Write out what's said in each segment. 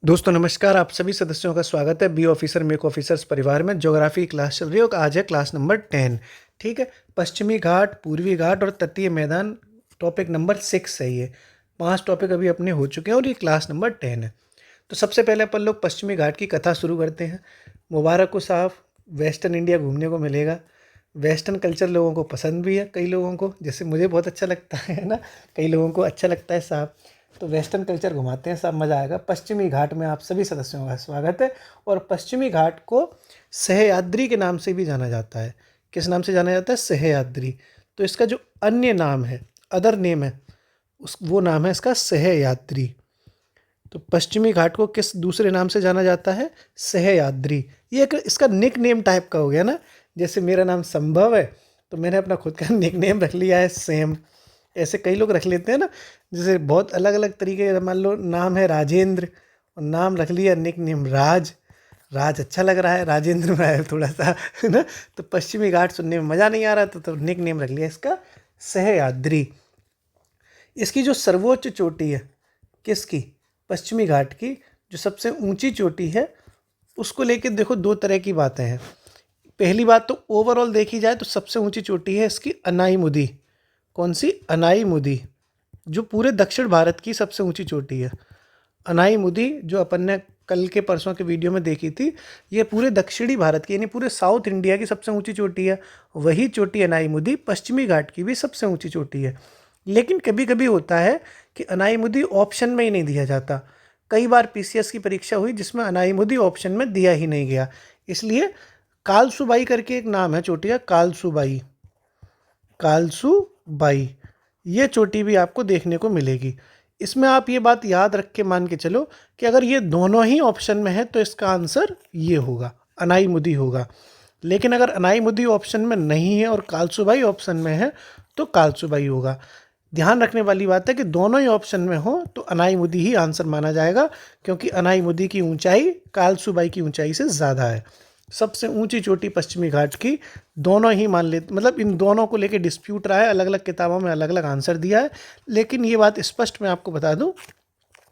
दोस्तों नमस्कार, आप सभी सदस्यों का स्वागत है बी ऑफिसर मेक ऑफिसर्स परिवार में। ज्योग्राफी क्लास चल रही है और आज है क्लास नंबर 10। ठीक है, पश्चिमी घाट, पूर्वी घाट और तटीय मैदान टॉपिक नंबर 6 है। ये 5 टॉपिक अभी अपने हो चुके हैं और ये क्लास नंबर 10 है। तो सबसे पहले अपन लोग पश्चिमी घाट की कथा शुरू करते हैं। मुबारक को साहब वेस्टर्न इंडिया घूमने को मिलेगा। वेस्टर्न कल्चर लोगों को पसंद भी है, कई लोगों को, जैसे मुझे बहुत अच्छा लगता है ना, कई लोगों को अच्छा लगता है साहब। तो वेस्टर्न कल्चर घुमाते हैं साहब, मज़ा आएगा। पश्चिमी घाट में आप सभी सदस्यों का स्वागत है। और पश्चिमी घाट को सह्याद्री के नाम से भी जाना जाता है। किस नाम से जाना जाता है? सह्याद्री। तो इसका जो अन्य नाम है, अदर नेम है, उस वो नाम है इसका सह्याद्री। तो पश्चिमी घाट को किस दूसरे नाम से जाना जाता है? सह्याद्री। ये एक इसका निक नेम टाइप का हो गया ना। जैसे मेरा नाम संभव है तो मैंने अपना खुद का निक नेम रख लिया है सेम। ऐसे कई लोग रख लेते हैं ना, जैसे बहुत अलग अलग तरीके। मान लो नाम है राजेंद्र और नाम रख लिया निक नेम राज। राज अच्छा लग रहा है, राजेंद्र में है थोड़ा सा, है ना। तो पश्चिमी घाट सुनने में मज़ा नहीं आ रहा तो निक नेम रख लिया इसका सह्याद्री। इसकी जो सर्वोच्च चोटी है, किसकी? पश्चिमी घाट की जो सबसे ऊंची चोटी है, उसको लेके देखो दो तरह की बातें हैं। पहली बात तो ओवरऑल देखी जाए तो सबसे ऊंची चोटी है इसकी अनाईमुदी। कौन सी? अनाईमुदी, जो पूरे दक्षिण भारत की सबसे ऊंची चोटी है। अनाईमुदी जो अपन ने कल के परसों के वीडियो में देखी थी, ये पूरे दक्षिणी भारत की यानी पूरे साउथ इंडिया की सबसे ऊंची चोटी है। वही चोटी अनाईमुदी पश्चिमी घाट की भी सबसे ऊंची चोटी है। लेकिन कभी कभी होता है कि अनाईमुदी ऑप्शन में ही नहीं दिया जाता। कई बार पीसीएस की परीक्षा हुई जिसमें अनाईमुदी ऑप्शन में दिया ही नहीं गया। इसलिए कालसुबाई करके एक नाम है चोटी का, कालसुबाई। कालसुबाई, ये चोटी भी आपको देखने को मिलेगी। इसमें आप ये बात याद रख के मान के चलो कि अगर ये दोनों ही ऑप्शन में है तो इसका आंसर ये होगा, अनाईमुदी होगा। लेकिन अगर अनाईमुदी ऑप्शन में नहीं है और कालसुबाई ऑप्शन में है तो कालसुबाई होगा। ध्यान रखने वाली बात है कि दोनों ही ऑप्शन में हो तो अनाईमुदी ही आंसर माना जाएगा, क्योंकि अनाईमुदी की ऊंचाई कालसुबाई की ऊंचाई से ज़्यादा है। सबसे ऊंची चोटी पश्चिमी घाट की दोनों ही मान लेते, मतलब इन दोनों को लेके डिस्प्यूट रहा है, अलग अलग किताबों में अलग अलग आंसर दिया है। लेकिन ये बात स्पष्ट मैं आपको बता दूं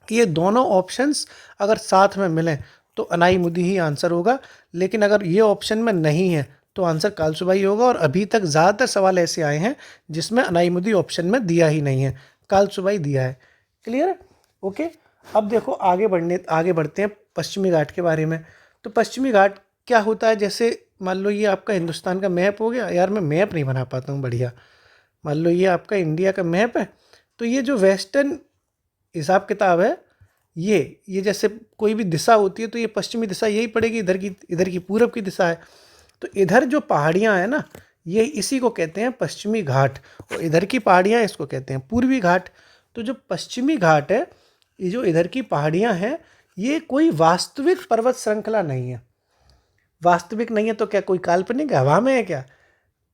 कि ये दोनों ऑप्शंस अगर साथ में मिलें तो अनाईमुदी ही आंसर होगा। लेकिन अगर ये ऑप्शन में नहीं है तो आंसर कालसुबाई होगा। और अभी तक ज़्यादातर सवाल ऐसे आए हैं जिसमें अनाईमुदी ऑप्शन में दिया ही नहीं है, कालसुबाई दिया है। क्लियर है? ओके। अब देखो आगे बढ़ते हैं पश्चिमी घाट के बारे में। तो पश्चिमी घाट क्या होता है? जैसे मान लो ये आपका हिंदुस्तान का मैप हो गया। यार मैं मैप नहीं बना पाता हूँ बढ़िया। मान लो ये आपका इंडिया का मैप है, तो ये जो वेस्टर्न हिसाब किताब है, ये जैसे कोई भी दिशा होती है तो ये पश्चिमी दिशा यही पड़ेगी, इधर की पूरब की दिशा है। तो इधर जो पहाड़ियाँ हैं ना, ये इसी को कहते हैं पश्चिमी घाट, और इधर की पहाड़ियाँ इसको कहते हैं पूर्वी घाट। तो जो पश्चिमी घाट है, ये जो इधर की पहाड़ियाँ हैं, ये कोई वास्तविक पर्वत श्रृंखला नहीं है। वास्तविक नहीं है तो क्या कोई काल्पनिक हवा में है क्या?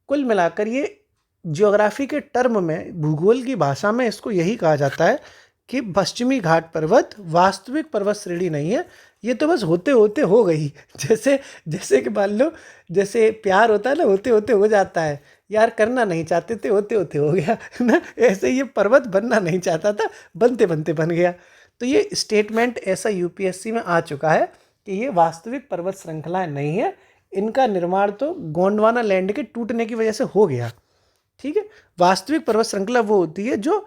कुल मिलाकर ये ज्योग्राफी के टर्म में, भूगोल की भाषा में इसको यही कहा जाता है कि पश्चिमी घाट पर्वत वास्तविक पर्वत श्रेणी नहीं है, ये तो बस होते होते हो गई। जैसे जैसे कि मान लो, जैसे प्यार होता है ना, होते होते हो जाता है। यार करना नहीं चाहते थे, होते होते हो गया ना। ऐसे ये पर्वत बनना नहीं चाहता था, बनते बनते बन गया। तो ये स्टेटमेंट ऐसा यूपीएससी में आ चुका है कि ये वास्तविक पर्वत श्रृंखलाएं नहीं है। इनका निर्माण तो गोंडवाना लैंड के टूटने की वजह से हो गया। ठीक है, वास्तविक पर्वत श्रृंखला वो होती है जो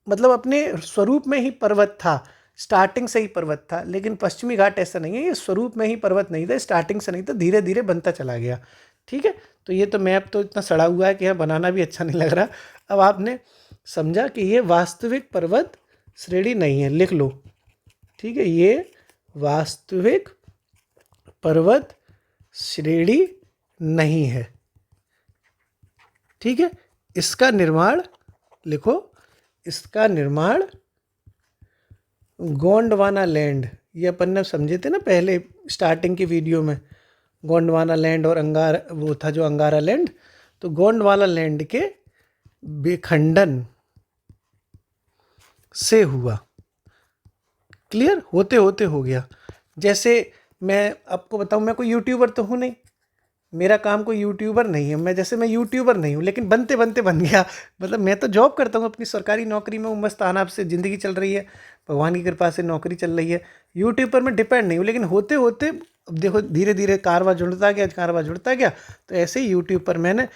मतलब अपने स्वरूप में ही पर्वत था, स्टार्टिंग से ही पर्वत था। लेकिन पश्चिमी घाट ऐसा नहीं है, ये स्वरूप में ही पर्वत नहीं था, स्टार्टिंग से नहीं था, धीरे धीरे बनता चला गया। ठीक है, तो ये तो मैप तो इतना सड़ा हुआ है कि यहाँ बनाना भी अच्छा नहीं लग रहा। अब आपने समझा कि ये वास्तविक पर्वत श्रेणी नहीं है, लिख लो। ठीक है, ये वास्तविक पर्वत श्रेणी नहीं है। ठीक है, इसका निर्माण लिखो, इसका निर्माण गोंडवाना लैंड, ये अपन ने समझे थे ना पहले स्टार्टिंग की वीडियो में, गोंडवाना लैंड और अंगारा, वो था जो अंगारा लैंड। तो गोंडवाना लैंड के विखंडन से हुआ। क्लियर? होते होते हो गया। जैसे मैं आपको बताऊं, मैं कोई यूट्यूबर तो हूँ नहीं, मेरा काम कोई यूट्यूबर नहीं है। मैं यूट्यूबर नहीं हूँ, लेकिन बनते बनते बन गया। मतलब मैं तो जॉब करता हूँ, अपनी सरकारी नौकरी में हूँ, मस्त आराम से ज़िंदगी चल रही है। भगवान की कृपा से नौकरी चल रही है, यूट्यूब पर मैं डिपेंड नहीं हूँ, लेकिन होते होते अब देखो धीरे धीरे कारवा जुड़ता गया। तो ऐसे ही यूट्यूब पर मैंने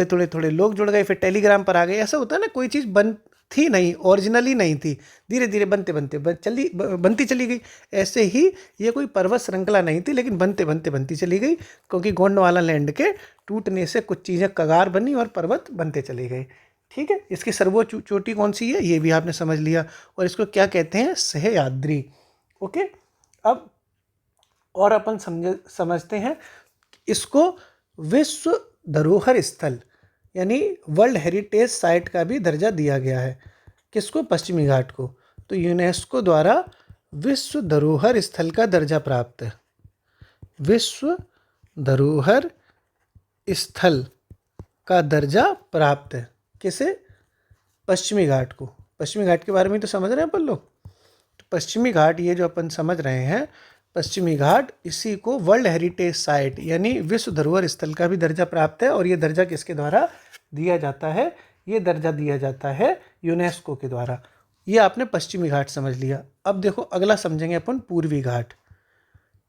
थोड़े लोग जुड़ गए, फिर टेलीग्राम पर आ गए। ऐसा होता है ना, कोई चीज़ थी नहीं, ओरिजिनली नहीं थी, धीरे धीरे बनती चली गई। ऐसे ही ये कोई पर्वत श्रृंखला नहीं थी, लेकिन बनती चली गई, क्योंकि गोंडवाना लैंड के टूटने से कुछ चीज़ें कगार बनी और पर्वत बनते चले गए। ठीक है, इसकी सर्वोच्च चोटी कौन सी है ये भी आपने समझ लिया, और इसको क्या कहते हैं, सह्याद्री। ओके, अब और अपन समझते हैं इसको विश्व धरोहर स्थल यानी वर्ल्ड हेरिटेज साइट का भी दर्जा दिया गया है। किसको, पश्चिमी घाट को। तो यूनेस्को द्वारा विश्व धरोहर स्थल का दर्जा प्राप्त है, विश्व धरोहर स्थल का दर्जा प्राप्त है। किसे, पश्चिमी घाट को। पश्चिमी घाट के बारे में तो समझ रहे हैं अपन लोग। तो पश्चिमी घाट ये जो अपन समझ रहे हैं, पश्चिमी घाट, इसी को वर्ल्ड हेरिटेज साइट यानी विश्व धरोहर स्थल का भी दर्जा प्राप्त है। और ये दर्जा किसके द्वारा दिया जाता है, ये दर्जा दिया जाता है यूनेस्को के द्वारा। ये आपने पश्चिमी घाट समझ लिया। अब देखो अगला समझेंगे अपन पूर्वी घाट।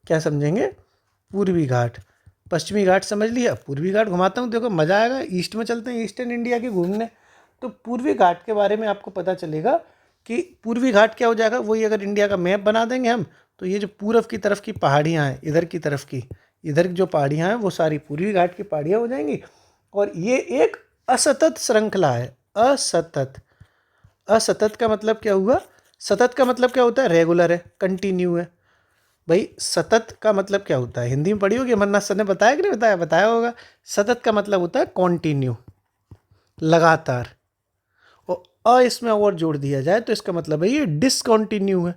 क्या समझेंगे, पूर्वी घाट। पश्चिमी घाट समझ लिया, पूर्वी घाट घुमाता हूँ, देखो मज़ा आएगा। ईस्ट में चलते हैं, ईस्टर्न इंडिया के घूमने। तो पूर्वी घाट के बारे में आपको पता चलेगा कि पूर्वी घाट क्या हो जाएगा। वही अगर इंडिया का मैप बना देंगे हम, तो ये जो पूरब की तरफ की पहाड़ियाँ हैं, इधर की तरफ की, इधर जो पहाड़ियाँ हैं वो सारी पूर्वी घाट की पहाड़ियाँ हो जाएंगी। और ये एक असतत श्रृंखला है। असतत का मतलब क्या हुआ, सतत का मतलब क्या होता है, रेगुलर है, कंटिन्यू है। भाई सतत का मतलब क्या होता है, हिंदी में पढ़ी होगी, अमरनाथ सर ने बताया कि नहीं बताया, बताया होगा। सतत का मतलब होता है कॉन्टिन्यू, लगातार। और इसमें और जोड़ दिया जाए तो इसका मतलब है ये डिसकॉन्टिन्यू है।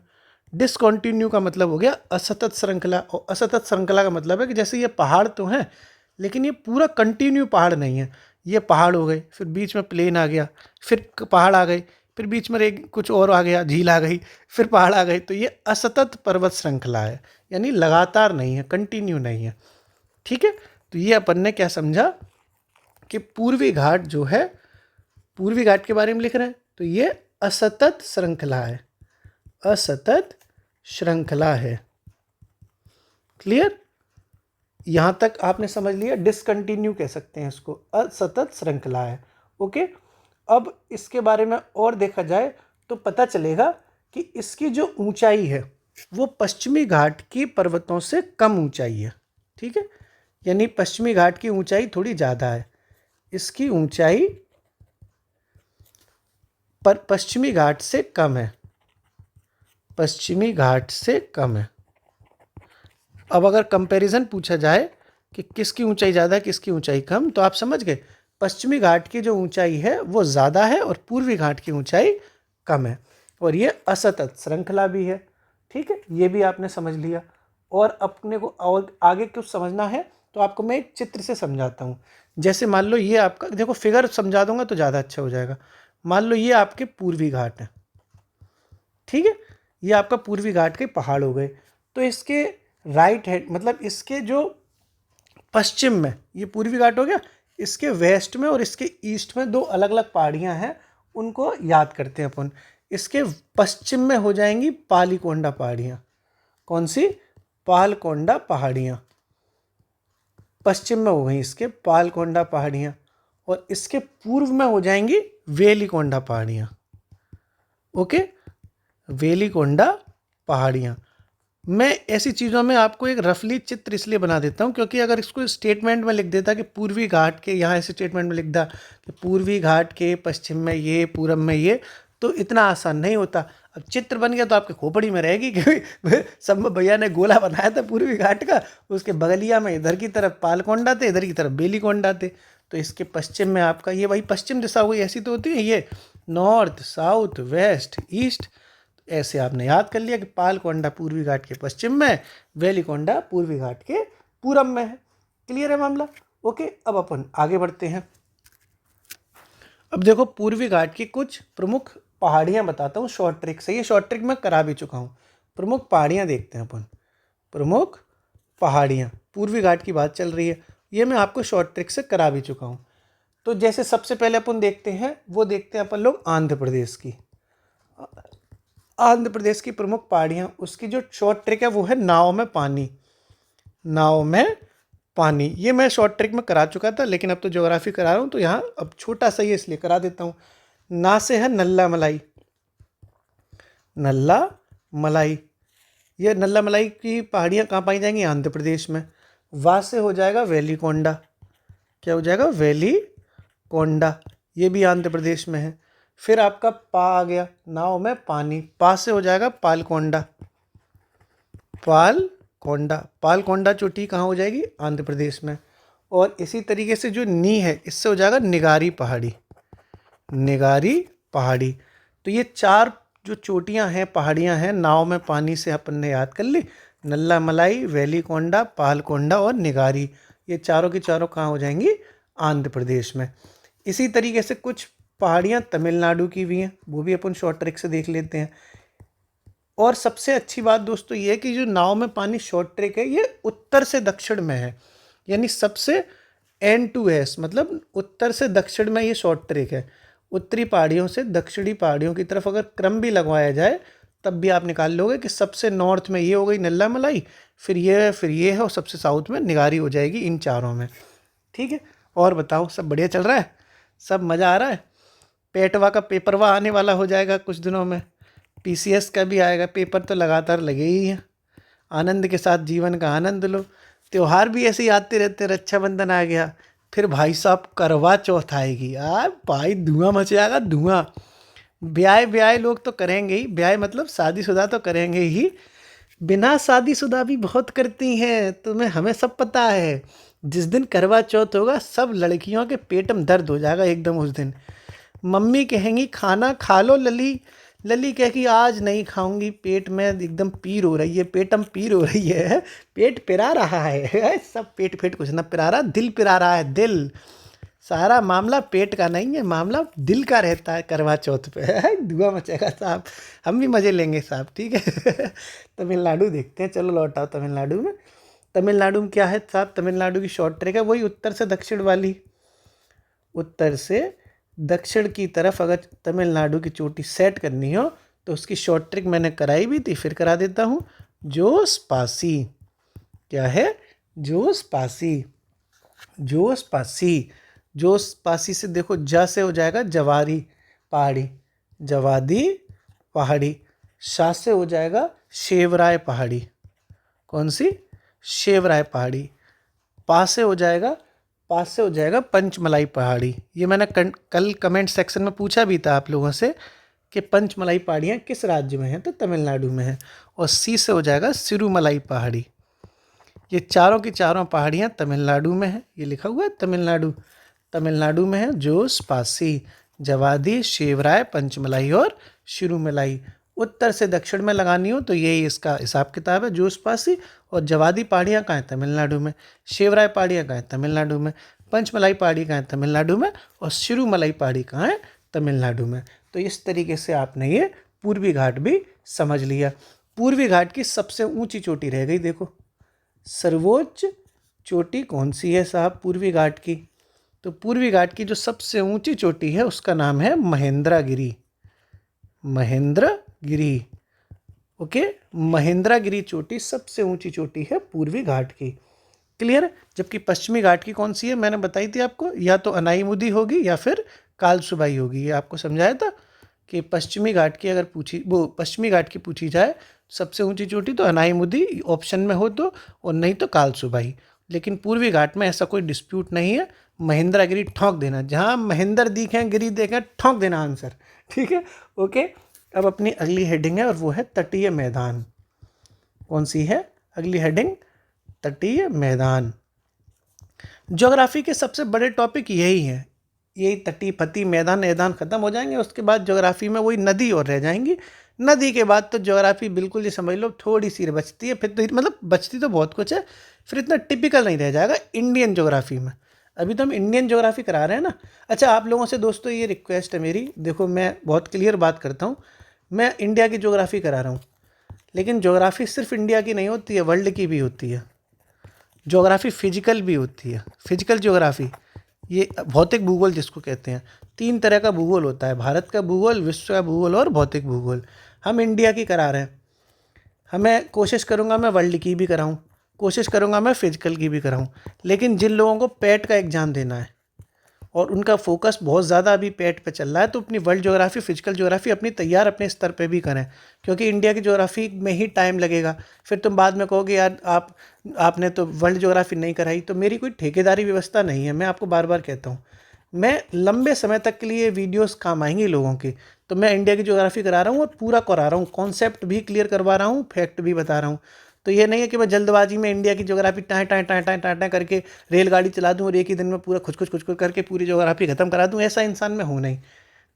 डिसकॉन्टिन्यू का मतलब हो गया असतत श्रृंखला। और असतत श्रृंखला का मतलब है कि जैसे ये पहाड़ तो हैं, लेकिन ये पूरा कंटिन्यू पहाड़ नहीं है। ये पहाड़ हो गए, फिर बीच में प्लेन आ गया, फिर पहाड़ आ गए, फिर बीच में एक कुछ और आ गया, झील आ गई, फिर पहाड़ आ गए। तो ये असतत पर्वत श्रृंखला है, यानी लगातार नहीं है, कंटिन्यू नहीं है। ठीक है, तो ये अपन ने क्या समझा कि पूर्वी घाट जो है, पूर्वी घाट के बारे में लिख रहे हैं, तो ये असतत श्रृंखला है, असतत श्रृंखला है। क्लियर, यहां तक आपने समझ लिया। डिसकंटिन्यू कह सकते हैं इसको, असतत श्रृंखला है। ओके, अब इसके बारे में और देखा जाए तो पता चलेगा कि इसकी जो ऊंचाई है वो पश्चिमी घाट की पर्वतों से कम ऊंचाई है। ठीक है, यानी पश्चिमी घाट की ऊंचाई थोड़ी ज़्यादा है, इसकी ऊंचाई पर पश्चिमी घाट से कम है, पश्चिमी घाट से कम है। अब अगर कंपैरिजन पूछा जाए कि किसकी ऊंचाई ज़्यादा है किसकी ऊंचाई कम, तो आप समझ गए पश्चिमी घाट की जो ऊंचाई है वो ज़्यादा है और पूर्वी घाट की ऊंचाई कम है। और ये असतत श्रृंखला भी है। ठीक है, ये भी आपने समझ लिया। और अपने को और आगे कुछ समझना है तो आपको मैं एक चित्र से समझाता हूँ। जैसे मान लो ये आपका, देखो फिगर समझा दूंगा तो ज़्यादा अच्छा हो जाएगा। मान लो ये आपके पूर्वी घाट हैं, ठीक है, ये आपका पूर्वी घाट के पहाड़ हो गए। तो इसके राइट हैंड मतलब इसके जो पश्चिम में ये पूर्वी घाट हो गया, इसके वेस्ट में और इसके ईस्ट में दो अलग अलग पहाड़ियाँ हैं, उनको याद करते हैं अपन। इसके पश्चिम में हो जाएंगी पालीकोंडा पहाड़ियाँ। कौन सी, पालकोंडा पहाड़ियाँ पश्चिम में हो गई इसके पालकोंडा पहाड़ियाँ। और इसके पूर्व में हो जाएंगी वेलिकोंडा पहाड़ियाँ। ओके, वेलिकोंडा पहाड़ियाँ। मैं ऐसी चीज़ों में आपको एक रफली चित्र इसलिए बना देता हूँ क्योंकि अगर इसको स्टेटमेंट में लिख देता कि पूर्वी घाट के, यहाँ ऐसे स्टेटमेंट में लिख दा कि पूर्वी घाट के पश्चिम में ये, पूरब में ये, तो इतना आसान नहीं होता। अब चित्र बन गया तो आपके खोपड़ी में रहेगी कि सब भैया ने गोला बनाया था पूर्वी घाट का, उसके बगलिया में इधर की तरफ पालकोंडा थे, इधर की तरफ बेलीकोंडा थे। तो इसके पश्चिम में आपका ये वही पश्चिम दिशा हो गई, ऐसी तो होती है ये, नॉर्थ साउथ वेस्ट ईस्ट। ऐसे आपने याद कर लिया कि पालकोंडा पूर्वी घाट के पश्चिम में, वेलिकोंडा पूर्वी घाट के पूरब में है। क्लियर है मामला। ओके, अब अपन आगे बढ़ते हैं। अब देखो पूर्वी घाट की कुछ प्रमुख पहाड़ियाँ बताता हूँ शॉर्ट ट्रिक से। ये शॉर्ट ट्रिक मैं करा भी चुका हूँ। प्रमुख पहाड़ियाँ देखते हैं अपन। प्रमुख पहाड़ियाँ, पूर्वी घाट की बात चल रही है, ये मैं आपको शॉर्ट ट्रिक से करा भी चुका हूँ। तो जैसे सबसे पहले अपन देखते हैं, वो देखते हैं अपन लोग आंध्र प्रदेश की। आंध्र प्रदेश की प्रमुख पहाड़ियाँ, उसकी जो शॉर्ट ट्रिक है वो है नाव में पानी। नाव में पानी, ये मैं शॉर्ट ट्रिक में करा चुका था, लेकिन अब तो ज्योग्राफी करा रहा हूँ तो यहाँ अब छोटा सा ही है इसलिए करा देता हूँ। ना से है नल्ला मलाई। नल्ला मलाई, ये नल्ला मलाई की पहाड़ियाँ कहाँ पाई जाएंगी? आंध्र प्रदेश में। वा से हो जाएगा वैली कोंडा। क्या हो जाएगा? वैली कोंडा, ये भी आंध्र प्रदेश में है। फिर आपका पा आ गया, नाव में पानी। पा से हो जाएगा पालकोंडा। पालकोंडा, पालकोंडा चोटी कहाँ हो जाएगी? आंध्र प्रदेश में। और इसी तरीके से जो नी है, इससे हो जाएगा निगारी पहाड़ी। निगारी पहाड़ी। तो ये 4 जो चोटियाँ हैं, पहाड़ियाँ हैं, नाव में पानी से अपन ने याद कर ली। नल्ला मलाई, वैली कोंडा, पालकोंडा और निगारी, ये चारों की चारों कहाँ हो जाएंगी? आंध्र प्रदेश में। इसी तरीके से कुछ पहाड़ियाँ तमिलनाडु की भी हैं, वो भी अपन शॉर्ट ट्रिक से देख लेते हैं। और सबसे अच्छी बात दोस्तों ये है कि जो नाव में पानी शॉर्ट ट्रिक है, ये उत्तर से दक्षिण में है, यानी सबसे एंड टू एस, मतलब उत्तर से दक्षिण में ये शॉर्ट ट्रिक है। उत्तरी पहाड़ियों से दक्षिणी पहाड़ियों की तरफ अगर क्रम भी लगवाया जाए तब भी आप निकाल लोगे कि सबसे नॉर्थ में ये हो गई नल्ला मलाई, फिर ये है, और सबसे साउथ में निगारी हो जाएगी, इन चारों में। ठीक है, और बताओ, सब बढ़िया चल रहा है? सब मज़ा आ रहा है? पेटवा का पेपरवा आने वाला हो जाएगा कुछ दिनों में, पीसीएस का भी आएगा, पेपर तो लगातार लगे ही हैं। आनंद के साथ जीवन का आनंद लो। त्योहार भी ऐसे ही आते रहते, रक्षाबंधन आ गया, फिर भाई साहब करवा चौथ आएगी, भाई धुआं मच जाएगा, धुआं। ब्याह ब्याह लोग तो करेंगे ही, ब्याह मतलब शादीशुदा तो करेंगे ही, बिना शादीशुदा भी बहुत करती हैं, तुम्हें हमें सब पता है। जिस दिन करवा चौथ होगा, सब लड़कियों के पेट में दर्द हो जाएगा एकदम उस दिन। मम्मी कहेंगी खाना खा लो लली, लली कहेगी आज नहीं खाऊंगी, पेट में एकदम पीर हो रही है, पेटम पीर हो रही है, पेट पिरा रहा है। सब पेट फेट कुछ ना पिरा रहा, दिल पिरा रहा है, दिल। सारा मामला पेट का नहीं है, मामला दिल का रहता है करवा चौथ पे। धुआं मचेगा साहब, हम भी मज़े लेंगे साहब, ठीक है। तमिलनाडु देखते हैं, चलो लौट आओ तमिलनाडु में। तमिलनाडु में क्या है साहब? तमिलनाडु की शॉर्ट ट्रिक है वही उत्तर से दक्षिण वाली। उत्तर से दक्षिण की तरफ अगर तमिलनाडु की चोटी सेट करनी हो तो उसकी शॉर्ट ट्रिक मैंने कराई भी थी, फिर करा देता हूँ। जोस पासी। क्या है? जोस पासी। जोस पासी, जोस पासी से देखो, जा से हो जाएगा जवारी पहाड़ी, जवादी पहाड़ी। शा से हो जाएगा शेवराय पहाड़ी। कौन सी? शेवराय पहाड़ी। पास से हो जाएगा, पास से हो जाएगा पंचमलाई पहाड़ी। ये मैंने कल कमेंट सेक्शन में पूछा भी था आप लोगों से कि पंचमलाई पहाड़ियाँ किस राज्य में हैं, तो तमिलनाडु में है। और सी से हो जाएगा सिरुमलाई पहाड़ी। ये चारों की चारों पहाड़ियाँ तमिलनाडु में हैं, ये लिखा हुआ है तमिलनाडु। तमिलनाडु में है जोस पासी, जवादी, शेवराय, पंचमलाई और शिरुमलाई। उत्तर से दक्षिण में लगानी हो तो यही इसका हिसाब किताब है, जोस पासी। और जवादी पहाड़ियाँ कहाँ हैं? तमिलनाडु में। शेवराय पहाड़ियाँ कहाँ हैं? तमिलनाडु में। पंचमलाई पहाड़ी कहाँ है? तमिलनाडु में। और शिरुमलाई पहाड़ी कहाँ है? तमिलनाडु में। तो इस तरीके से आपने ये पूर्वी घाट भी समझ लिया। पूर्वी घाट की सबसे ऊंची चोटी रह गई, देखो सर्वोच्च चोटी कौन सी है साहब पूर्वी घाट की? तो पूर्वी घाट की जो सबसे ऊंची चोटी है उसका नाम है महेंद्रगिरी। महेंद्रगिरी, ओके। महेंद्रगिरी चोटी सबसे ऊंची चोटी है पूर्वी घाट की। क्लियर? जबकि पश्चिमी घाट की कौन सी है मैंने बताई थी आपको, या तो अनाईमुदी होगी या फिर कालसुबाई होगी। ये आपको समझाया था कि पश्चिमी घाट की अगर पूछी, वो पश्चिमी घाट की पूछी जाए सबसे ऊंची चोटी तो अनाईमुदी ऑप्शन में हो तो, और नहीं तो कालसुबाई। लेकिन पूर्वी घाट में ऐसा कोई डिस्प्यूट नहीं है, महेंद्रगिरी ठोंक देना, जहाँ महेंद्र दिखें गिरी देखें ठोंक देना आंसर, ठीक है, ओके। अब अपनी अगली हेडिंग है और वो है तटीय मैदान। कौन सी है अगली हेडिंग? तटीय मैदान। ज्योग्राफी के सबसे बड़े टॉपिक यही हैं, यही तटीय फती मैदान मैदान ख़त्म हो जाएंगे, उसके बाद ज्योग्राफी में वही नदी और रह जाएंगी। नदी के बाद तो ज्योग्राफी बिल्कुल ही समझ लो थोड़ी सी बचती है, फिर तो मतलब बचती तो बहुत कुछ है, फिर इतना टिपिकल नहीं रह जाएगा इंडियन ज्योग्राफी में। अभी तो हम इंडियन ज्योग्राफी करा रहे हैं ना। अच्छा, आप लोगों से दोस्तों ये रिक्वेस्ट है मेरी, देखो मैं बहुत क्लियर बात करता हूँ, मैं इंडिया की ज्योग्राफी करा रहा हूँ, लेकिन ज्योग्राफी सिर्फ इंडिया की नहीं होती है, वर्ल्ड की भी होती है। ज्योग्राफी फिजिकल भी होती है, फिजिकल ज्योग्राफी, ये भौतिक भूगोल जिसको कहते हैं। 3 तरह का भूगोल होता है, भारत का भूगोल, विश्व का भूगोल और भौतिक भूगोल। हम इंडिया की करा रहे हैं, हमें कोशिश करूँगा मैं वर्ल्ड की भी कराऊँ, कोशिश करूँगा मैं फिजिकल की भी कराऊँ, लेकिन जिन लोगों को पेट का एग्ज़ाम देना है और उनका फोकस बहुत ज़्यादा अभी पेट पे चल रहा है, तो अपनी वर्ल्ड ज्योग्राफी, फिजिकल ज्योग्राफी अपनी तैयार अपने स्तर पे भी करें, क्योंकि इंडिया की ज्योग्राफी में ही टाइम लगेगा। फिर तुम बाद में कहोगे यार आपने तो वर्ल्ड ज्योग्राफी नहीं कराई। तो मेरी कोई ठेकेदारी व्यवस्था नहीं है, मैं आपको बार बार कहता हूँ। मैं लंबे समय तक के लिए वीडियोस काम आएंगी लोगों की, तो मैं इंडिया की ज्योग्राफी करा रहा हूँ और पूरा करा रहा हूँ, कॉन्सेप्ट भी क्लियर करवा रहा हूँ, फैक्ट भी बता रहा हूँ। तो ये नहीं है कि मैं जल्दबाजी में इंडिया की ज्योग्राफी टाँ टाँ टाँ टाँ टाँ टाँ करके रेलगाड़ी चला दूँ और एक ही दिन में पूरा खुच खुच करके पूरी ज्योग्राफी खत्म करा दूँ। ऐसा इंसान मैं हूँ नहीं।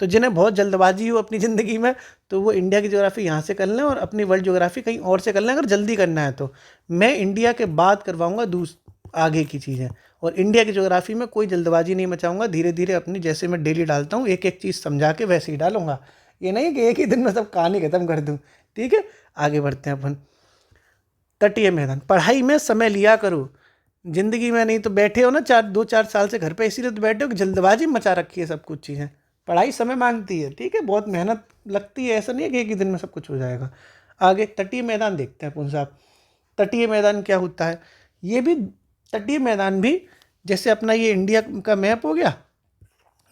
तो जिन्हें बहुत जल्दबाजी हो अपनी ज़िंदगी में, तो वो इंडिया की ज्योग्राफी यहाँ से कर लें और अपनी वर्ल्ड ज्योग्राफी कहीं और से कर लें, अगर जल्दी करना है तो। मैं इंडिया के बाद करवाऊँगा आगे की चीज़ें, और इंडिया की ज्योग्राफी में कोई जल्दबाजी नहीं मचाऊंगा। धीरे धीरे अपनी, जैसे मैं डेली डालता हूँ, एक एक चीज़ समझा के वैसे ही डालूंगा। ये नहीं है कि एक ही दिन में सब कहानी खत्म कर दूँ। ठीक है, आगे बढ़ते हैं अपन। तटीय मैदान, पढ़ाई में समय लिया करो जिंदगी में, नहीं तो बैठे हो ना 2-4 साल से घर पे, इसीलिए तो बैठे हो कि जल्दबाजी मचा रखी है सब कुछ चीज़ें। पढ़ाई समय मांगती है, ठीक है, बहुत मेहनत लगती है, ऐसा नहीं है कि एक ही दिन में सब कुछ हो जाएगा। आगे तटीय मैदान देखते हैं अपन साहब। तटीय मैदान क्या होता है? ये भी तटीय मैदान भी जैसे अपना ये इंडिया का मैप हो गया,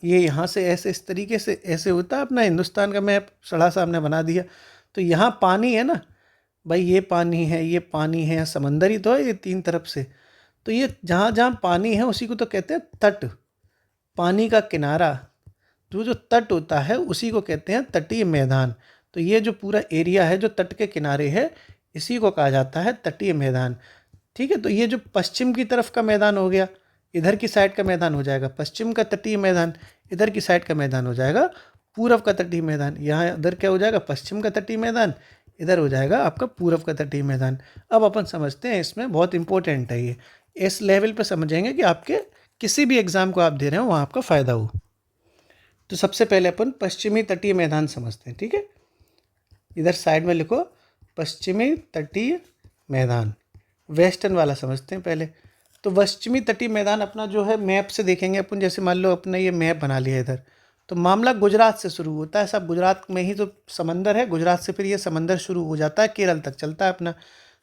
ये यहाँ से ऐसे इस तरीके से ऐसे होता है अपना हिंदुस्तान का मैप, सड़ा सामने बना दिया। तो यहाँ पानी है ना भाई, ये पानी है, ये पानी है, समंदर ही तो है ये तीन तरफ से। तो ये जहाँ जहाँ पानी है उसी को तो कहते हैं तट, पानी का किनारा। तो जो तट होता है उसी को कहते हैं तटीय मैदान। तो ये जो पूरा एरिया है जो तट के किनारे है, इसी को कहा जाता है तटीय मैदान। ठीक है, तो ये जो पश्चिम की तरफ का मैदान हो गया, इधर की साइड का मैदान हो जाएगा पश्चिम का तटीय मैदान, इधर की साइड का मैदान हो जाएगा पूरब का तटीय मैदान। यहाँ इधर क्या हो जाएगा, पश्चिम का तटीय मैदान, इधर हो जाएगा आपका पूरब का तटीय मैदान। अब अपन समझते हैं, इसमें बहुत इंपॉर्टेंट है ये, इस लेवल पे समझेंगे कि आपके किसी भी एग्ज़ाम को आप दे रहे हो वहाँ आपका फ़ायदा हो। तो सबसे पहले अपन पश्चिमी तटीय मैदान समझते हैं। ठीक है, इधर साइड में लिखो पश्चिमी तटीय मैदान, वेस्टर्न वाला समझते हैं पहले। तो पश्चिमी तटीय मैदान अपना जो है मैप से देखेंगे अपन, जैसे मान लो अपने ये मैप बना लिया इधर, तो मामला गुजरात से शुरू होता है। सब गुजरात में ही तो समंदर है, गुजरात से फिर ये समंदर शुरू हो जाता है, केरल तक चलता है अपना।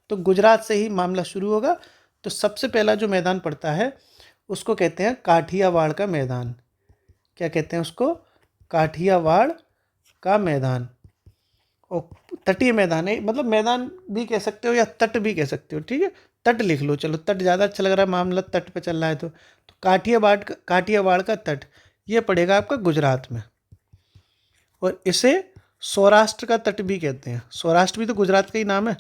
तो गुजरात से ही मामला शुरू होगा। तो सबसे पहला जो मैदान पड़ता है उसको कहते हैं काठियावाड़ का मैदान। क्या कहते हैं उसको? काठियावाड़ का मैदान। और तटीय मैदान है, मतलब मैदान भी कह सकते हो या तट भी कह सकते हो। ठीक है, तट लिख लो, चलो तट ज़्यादा अच्छा लग रहा है, मामला तट पे चल रहा है। तो काठियावाड़ का तट ये पड़ेगा आपका गुजरात में, और इसे सौराष्ट्र का तट भी कहते हैं। सौराष्ट्र भी तो गुजरात का ही नाम है,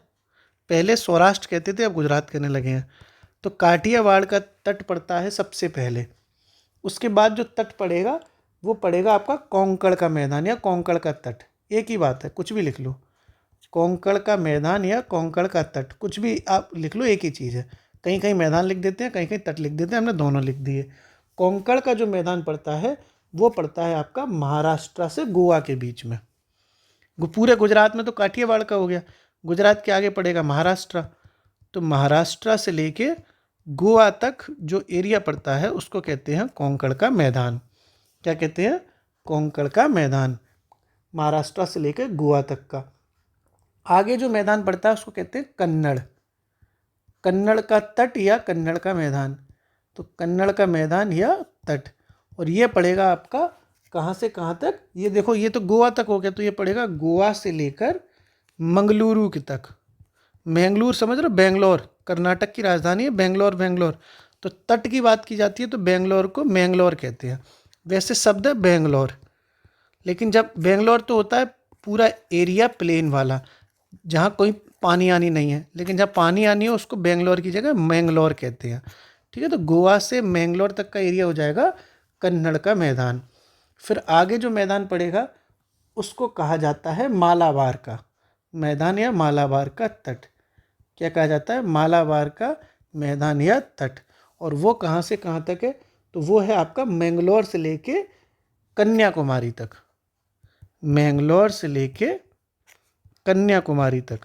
पहले सौराष्ट्र कहते थे, अब गुजरात कहने लगे हैं। तो काठियावाड़ का तट पड़ता है सबसे पहले। उसके बाद जो तट पड़ेगा वो पड़ेगा आपका कोंकण का मैदान या कोंकण का तट, एक ही बात है, कुछ भी लिख लो, कोंकण का मैदान या कोंकण का तट, कुछ भी आप लिख लो, एक ही चीज़ है। कहीं कहीं मैदान लिख देते हैं, कहीं कहीं तट लिख देते हैं, हमने दोनों लिख दिए। कोंकण का जो मैदान पड़ता है वो पड़ता है आपका महाराष्ट्र से गोवा के बीच में। पूरे गुजरात में तो काठियावाड़ का हो गया, गुजरात के आगे पड़ेगा महाराष्ट्र। तो महाराष्ट्र से लेके गोवा तक जो एरिया पड़ता है उसको कहते हैं कोंकण का मैदान। क्या कहते हैं? कोंकण का मैदान, महाराष्ट्र से लेकर गोवा तक का। आगे जो मैदान पड़ता है उसको कहते हैं कन्नड़, कन्नड़ का तट या कन्नड़ का मैदान। तो कन्नड़ का मैदान या तट, और ये पड़ेगा आपका कहाँ से कहाँ तक? ये देखो, ये तो गोवा तक हो गया, तो ये पड़ेगा गोवा से लेकर मंगलुरु की तक। मैंगलोर समझ रहे हो, बेंगलोर कर्नाटक की राजधानी है, बेंगलोर। बेंगलोर तो तट की बात की जाती है तो बेंगलोर को मैंगलोर कहते हैं। वैसे शब्द है बेंगलोर, लेकिन जब बेंगलोर तो होता है पूरा एरिया प्लेन वाला, जहाँ कोई पानी आनी नहीं है, लेकिन जहाँ पानी आनी है उसको बेंगलोर की जगह मैंगलोर कहते हैं। ठीक है, तो गोवा से मैंगलोर तक का एरिया हो जाएगा कन्नड़ का मैदान। फिर आगे जो मैदान पड़ेगा उसको कहा जाता है मालाबार का मैदान या मालाबार का तट। क्या कहा जाता है? मालाबार का मैदान या तट। और वो कहाँ से कहाँ तक है? तो वो है आपका मैंगलोर से लेके कन्याकुमारी तक, मैंगलोर से लेके कन्याकुमारी तक।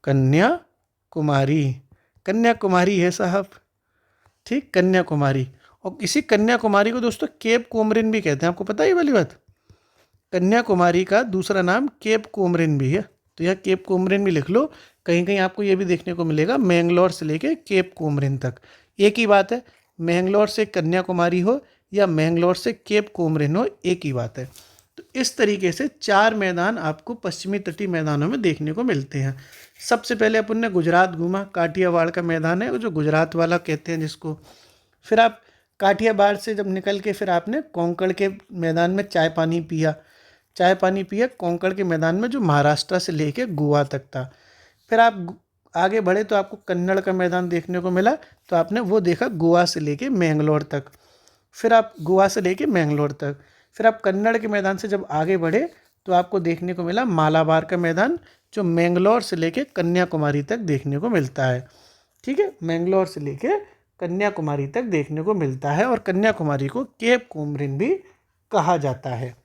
कन्याकुमारी, कन्याकुमारी है साहब, ठीक, कन्याकुमारी। और इसी कन्याकुमारी को दोस्तों केप कोमरिन भी कहते हैं, आपको पता है ये वाली बात? कन्याकुमारी का दूसरा नाम केप कोमरिन भी है, तो यह केप कोमरिन भी लिख लो। कहीं कहीं आपको ये भी देखने को मिलेगा मैंगलोर से लेके केप कोमरिन तक एक ही बात है। मैंगलोर से कन्याकुमारी हो या मैंगलोर से केप कोमरिन हो, एक ही बात है। तो इस तरीके से 4 मैदान आपको पश्चिमी तटीय मैदानों में देखने को मिलते हैं। सबसे पहले अपन ने गुजरात घूमा, काठियावाड़ का मैदान है वो जो गुजरात वाला कहते हैं जिसको। फिर आप काठियावाड़ से जब निकल के फिर आपने कोंकण के मैदान में चाय पानी पिया, कोंकण के मैदान में जो महाराष्ट्र से लेके गोवा तक था। फिर आप आगे बढ़े तो आपको कन्नड़ का मैदान देखने को मिला, तो आपने वो देखा गोवा से लेके मैंगलोर तक। फिर आप गोवा से लेके मैंगलोर तक, फिर आप कन्नड़ के मैदान से जब आगे बढ़े तो आपको देखने को मिला मालाबार का मैदान, जो मैंगलोर से लेके कन्याकुमारी तक देखने को मिलता है। ठीक है, मैंगलोर से लेके कन्याकुमारी तक देखने को मिलता है, और कन्याकुमारी को केप कोमरिन भी कहा जाता है।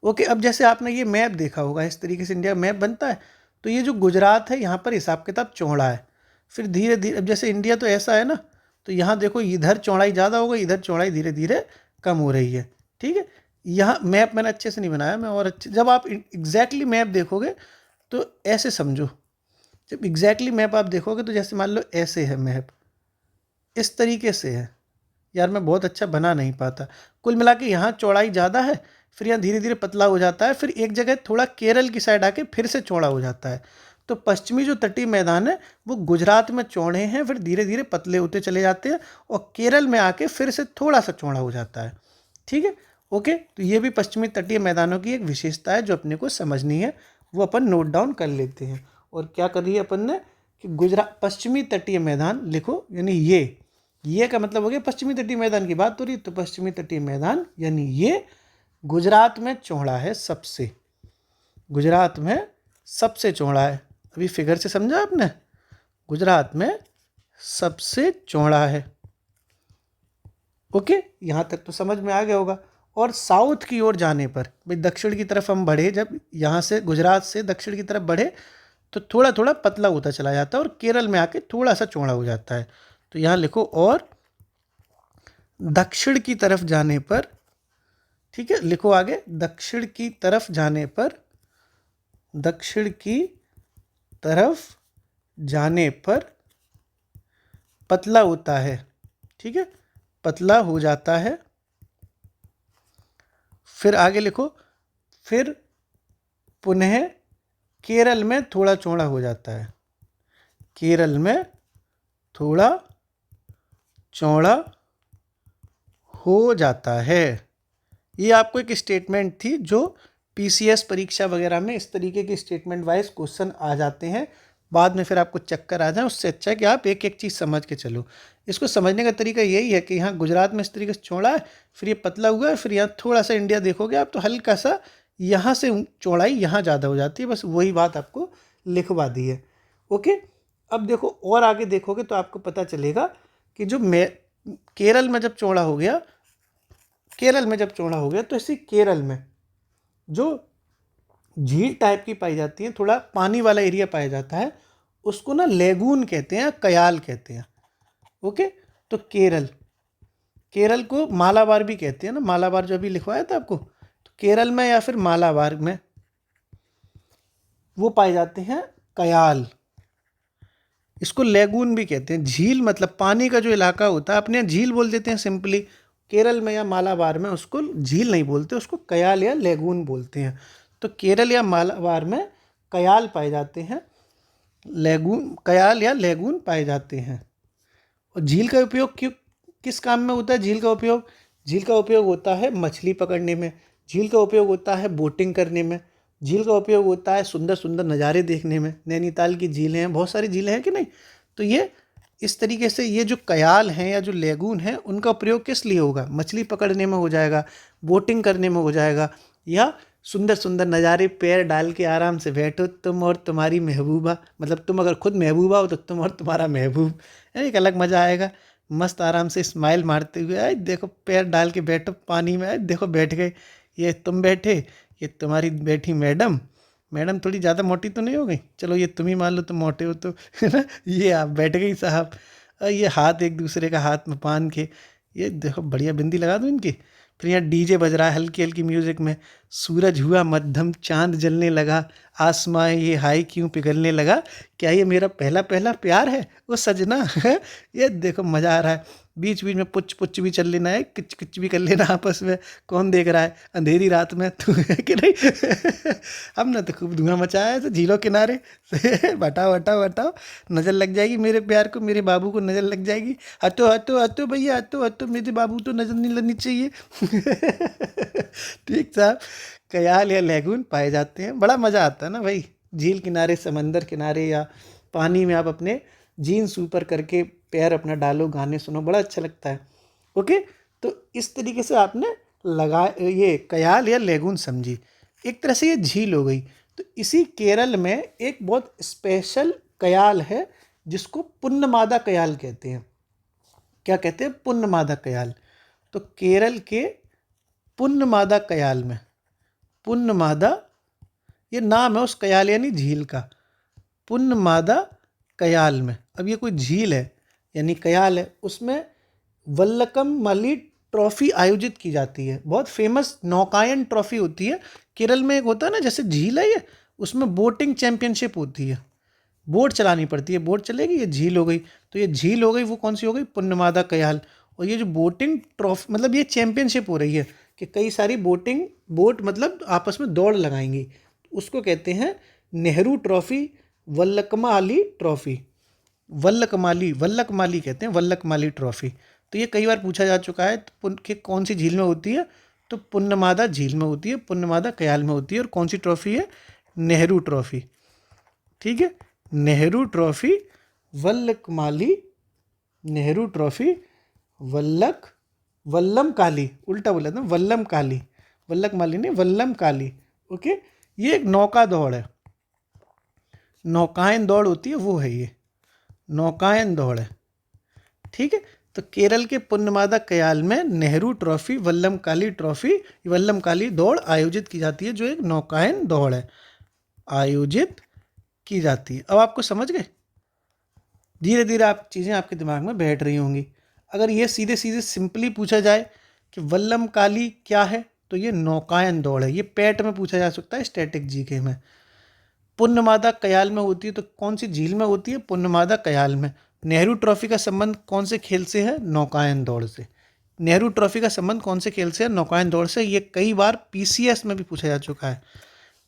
ओके, अब जैसे आपने ये मैप देखा होगा, इस तरीके से इंडिया मैप बनता है। तो ये जो गुजरात है यहाँ पर हिसाब किताब चौड़ा है। फिर धीरे धीरे, अब जैसे इंडिया तो ऐसा है ना, तो यहाँ देखो इधर चौड़ाई ज़्यादा हो गई, इधर चौड़ाई धीरे धीरे कम हो रही है। ठीक है, यहाँ मैप मैंने अच्छे से नहीं बनाया, मैं और अच्छे, जब आप एग्जैक्टली मैप देखोगे तो ऐसे समझो। जब एग्जैक्टली मैप आप देखोगे तो जैसे मान लो ऐसे है मैप, इस तरीके से है। यार मैं बहुत अच्छा बना नहीं पाता। कुल मिला के यहाँ चौड़ाई ज़्यादा है, फिर यहाँ धीरे धीरे पतला हो जाता है, फिर एक जगह थोड़ा केरल की साइड आके फिर से चौड़ा हो जाता है। तो पश्चिमी जो तटीय मैदान है वो गुजरात में चौड़े हैं, फिर धीरे धीरे पतले होते चले जाते हैं, और केरल में आके फिर से थोड़ा सा चौड़ा हो जाता है। ठीक है, ओके। तो ये भी पश्चिमी तटीय मैदानों की एक विशेषता है जो अपने को समझनी है, वो अपन नोट डाउन कर लेते हैं। और क्या करिए अपन ने कि गुजरात पश्चिमी तटीय मैदान लिखो, यानी ये का मतलब हो गया पश्चिमी तटीय मैदान की बात हो रही, तो पश्चिमी तटीय मैदान यानी ये गुजरात में चौड़ा है सबसे, गुजरात में सबसे चौड़ा है। अभी फिगर से समझा आपने, गुजरात में सबसे चौड़ा है। ओके, यहाँ तक तो समझ में आ गया होगा। और साउथ की ओर जाने पर, भाई दक्षिण की तरफ हम बढ़े, जब यहाँ से गुजरात से दक्षिण की तरफ बढ़े तो थोड़ा थोड़ा पतला होता चला जाता है और केरल में आके थोड़ा सा चौड़ा हो जाता है। तो यहाँ लिखो, और दक्षिण की तरफ जाने पर, ठीक है, लिखो आगे, दक्षिण की तरफ जाने पर, दक्षिण की तरफ जाने पर पतला होता है। ठीक है, पतला हो जाता है। फिर आगे लिखो, फिर पुनः केरल में थोड़ा चौड़ा हो जाता है, केरल में थोड़ा चौड़ा हो जाता है। ये आपको एक स्टेटमेंट थी जो पीसीएस परीक्षा वगैरह में इस तरीके के स्टेटमेंट वाइज क्वेश्चन आ जाते हैं, बाद में फिर आपको चक्कर आ जाए। उससे अच्छा है कि आप एक एक चीज़ समझ के चलो। इसको समझने का तरीका यही है कि यहाँ गुजरात में इस तरीके से चौड़ा है, फिर ये पतला हुआ है, फिर यहाँ थोड़ा सा इंडिया देखोगे आप तो हल्का सा यहाँ से चौड़ाई यहाँ ज़्यादा हो जाती है, बस वही बात आपको लिखवा दी है। ओके, अब देखो और आगे देखोगे तो आपको पता चलेगा कि जो केरल में जब चौड़ा हो गया, केरल में जब चौड़ा हो गया तो इसी केरल में जो झील टाइप की पाई जाती है, थोड़ा पानी वाला एरिया पाया जाता है, उसको ना लेगून कहते हैं, कयाल कहते हैं। ओके, तो केरल को मालाबार भी कहते हैं ना, मालाबार जो अभी लिखवाया था आपको, तो केरल में या फिर मालाबार में वो पाए जाते हैं कयाल, इसको लेगून भी कहते हैं। झील मतलब पानी का जो इलाका होता है, अपने यहाँ झील बोल देते हैं सिंपली, केरल में या मालाबार में उसको झील नहीं बोलते, उसको कयाल या लेगून बोलते हैं। तो केरल या मालाबार में कयाल पाए जाते हैं, लेगून, कयाल या लेगून पाए जाते हैं। और झील का उपयोग किस काम में होता है? झील का उपयोग होता है मछली पकड़ने में, झील का उपयोग होता है बोटिंग करने में, झील का उपयोग होता है सुंदर सुंदर नज़ारे देखने में। नैनीताल की झीलें हैं, बहुत सारी झीलें हैं कि नहीं। तो ये इस तरीके से ये जो कयाल हैं या जो लेगून हैं उनका प्रयोग किस लिए होगा? मछली पकड़ने में हो जाएगा, बोटिंग करने में हो जाएगा, या सुंदर सुंदर नज़ारे, पैर डाल के आराम से बैठो तुम और तुम्हारी महबूबा, मतलब तुम अगर खुद महबूबा हो तो तुम और तुम्हारा महबूब, एक अलग मज़ा आएगा। मस्त आराम से स्माइल मारते हुए, आए देखो पैर डाल के बैठो पानी में, आए देखो बैठ गए, ये तुम बैठे, ये तुम्हारी बैठी मैडम, मैडम थोड़ी ज़्यादा मोटी तो नहीं हो गई, चलो ये तुम ही मान लो तुम मोटे हो तो, है ना, ये आप बैठ गई साहब। ये हाथ एक दूसरे का हाथ में बांध के, ये देखो बढ़िया बिंदी लगा दो इनकी। फिर यहाँ डीजे बज रहा है हल्की हल्की म्यूज़िक में, सूरज हुआ मध्यम, चांद जलने लगा, आसमां ये हाय क्यों पिघलने लगा, क्या ये मेरा पहला पहला प्यार है वो सजना। ये देखो मज़ा आ रहा है। बीच बीच में पुच पुच भी चल लेना है, किच किच भी कर लेना आपस में। कौन देख रहा है अंधेरी रात में, तू है कि नहीं। हमने तो खूब धुआं मचाया है तो झीलों किनारे। बताओ बताओ बताओ, नज़र लग जाएगी मेरे प्यार को, मेरे बाबू को नज़र लग जाएगी। हटो हटो हटो भैया, हटो हटो, मेरे बाबू तो नज़र नहीं लगनी चाहिए। ठीक साहब। कयाल या लैगून पाए जाते हैं। बड़ा मज़ा आता है ना भाई, झील किनारे, समंदर किनारे या पानी में आप अपने जीन्स ऊपर करके पैर अपना डालो, गाने सुनो, बड़ा अच्छा लगता है। ओके, तो इस तरीके से आपने लगा ये कयाल या लैगून समझी। एक तरह से ये झील हो गई। तो इसी केरल में एक बहुत स्पेशल कयाल है जिसको पुन्नमादा कयाल कहते हैं। क्या कहते हैं? पुन्नमादा कयाल। तो केरल के पुन्नमादा कयाल में, पुन्नमादा ये नाम है उस कयाल यानी झील का, पुन्नमादा कयाल में। अब ये कोई झील है यानी कयाल है, उसमें वल्लकम मल्ली ट्रॉफी आयोजित की जाती है। बहुत फेमस नौकायन ट्रॉफी होती है। केरल में एक होता है ना, जैसे झील है ये, उसमें बोटिंग चैंपियनशिप होती है, बोट चलानी पड़ती है। बोट चलेगी, ये झील हो गई। तो ये झील हो गई, वो कौन सी हो गई? पुन्नमादा कयाल। और ये जो बोटिंग ट्रॉफी मतलब ये चैंपियनशिप हो रही है कि कई सारी बोट मतलब आपस में दौड़ लगाएंगी, उसको कहते हैं नेहरू ट्रॉफी, वल्लकमाली ट्रॉफी। वल्लकमाली कहते हैं, वल्लकमाली ट्रॉफी। तो ये कई बार पूछा जा चुका है कि कौन सी झील में होती है, तो पुन्नमादा झील में होती है, पुन्नमादा कयाल में होती है। और कौन सी ट्रॉफी है? नेहरू ट्रॉफी। ठीक है, नेहरू ट्रॉफी, वल्लकमाली, नेहरू ट्रॉफी, वल्लम काली, उल्टा बोला था, वल्लम काली, वल्लक माली नहीं, वल्लम काली। ओके, ये एक नौका दौड़ है, नौकायन दौड़ होती है वो है ये, नौकायन दौड़ है। ठीक है, तो केरल के पुन्नमादा कयाल में नेहरू ट्रॉफी, वल्लम काली ट्रॉफी, वल्लम काली दौड़ आयोजित की जाती है, जो एक नौकायन दौड़ है, आयोजित की जाती है। अब आपको समझ गए? धीरे धीरे आप चीज़ें आपके दिमाग में बैठ रही होंगी। अगर ये सीधे सीधे सिंपली पूछा जाए कि वल्लम काली क्या है, तो ये नौकायन दौड़ है। ये पैट में पूछा जा सकता है, स्टैटिक जीके में। पुन्नमादा कयाल में होती है, तो कौन सी झील में होती है? पुन्नमादा कयाल में। नेहरू ट्रॉफी का संबंध कौन से खेल से है? नौकायन दौड़ से। नेहरू ट्रॉफी का संबंध कौन से खेल से है? नौकायन दौड़ से। ये कई बार पीसीएस में भी पूछा जा चुका है।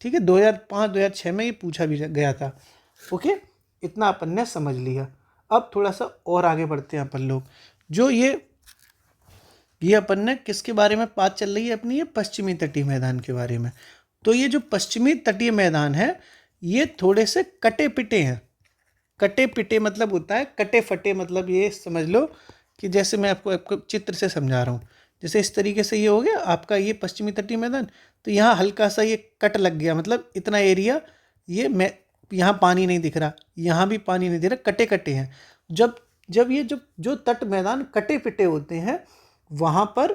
ठीक है, 2005-2006 में ये पूछा भी गया था। ओके, इतना अपन ने समझ लिया। अब थोड़ा सा और आगे बढ़ते हैं अपन लोग। जो ये अपन ने किसके बारे में बात चल रही है अपनी? ये पश्चिमी तटीय मैदान के बारे में। तो ये जो पश्चिमी तटीय मैदान है, ये थोड़े से कटे पिटे हैं। कटे पिटे मतलब होता है कटे फटे, मतलब ये समझ लो कि जैसे मैं आपको चित्र से समझा रहा हूँ। जैसे इस तरीके से ये हो गया आपका ये पश्चिमी तटीय मैदान, तो यहाँ हल्का सा ये कट लग गया, मतलब इतना एरिया ये मैं यहाँ पानी नहीं दिख रहा, यहाँ भी पानी नहीं दिख रहा, कटे कटे हैं। जब ये जो तट मैदान कटे पिटे होते हैं, वहाँ पर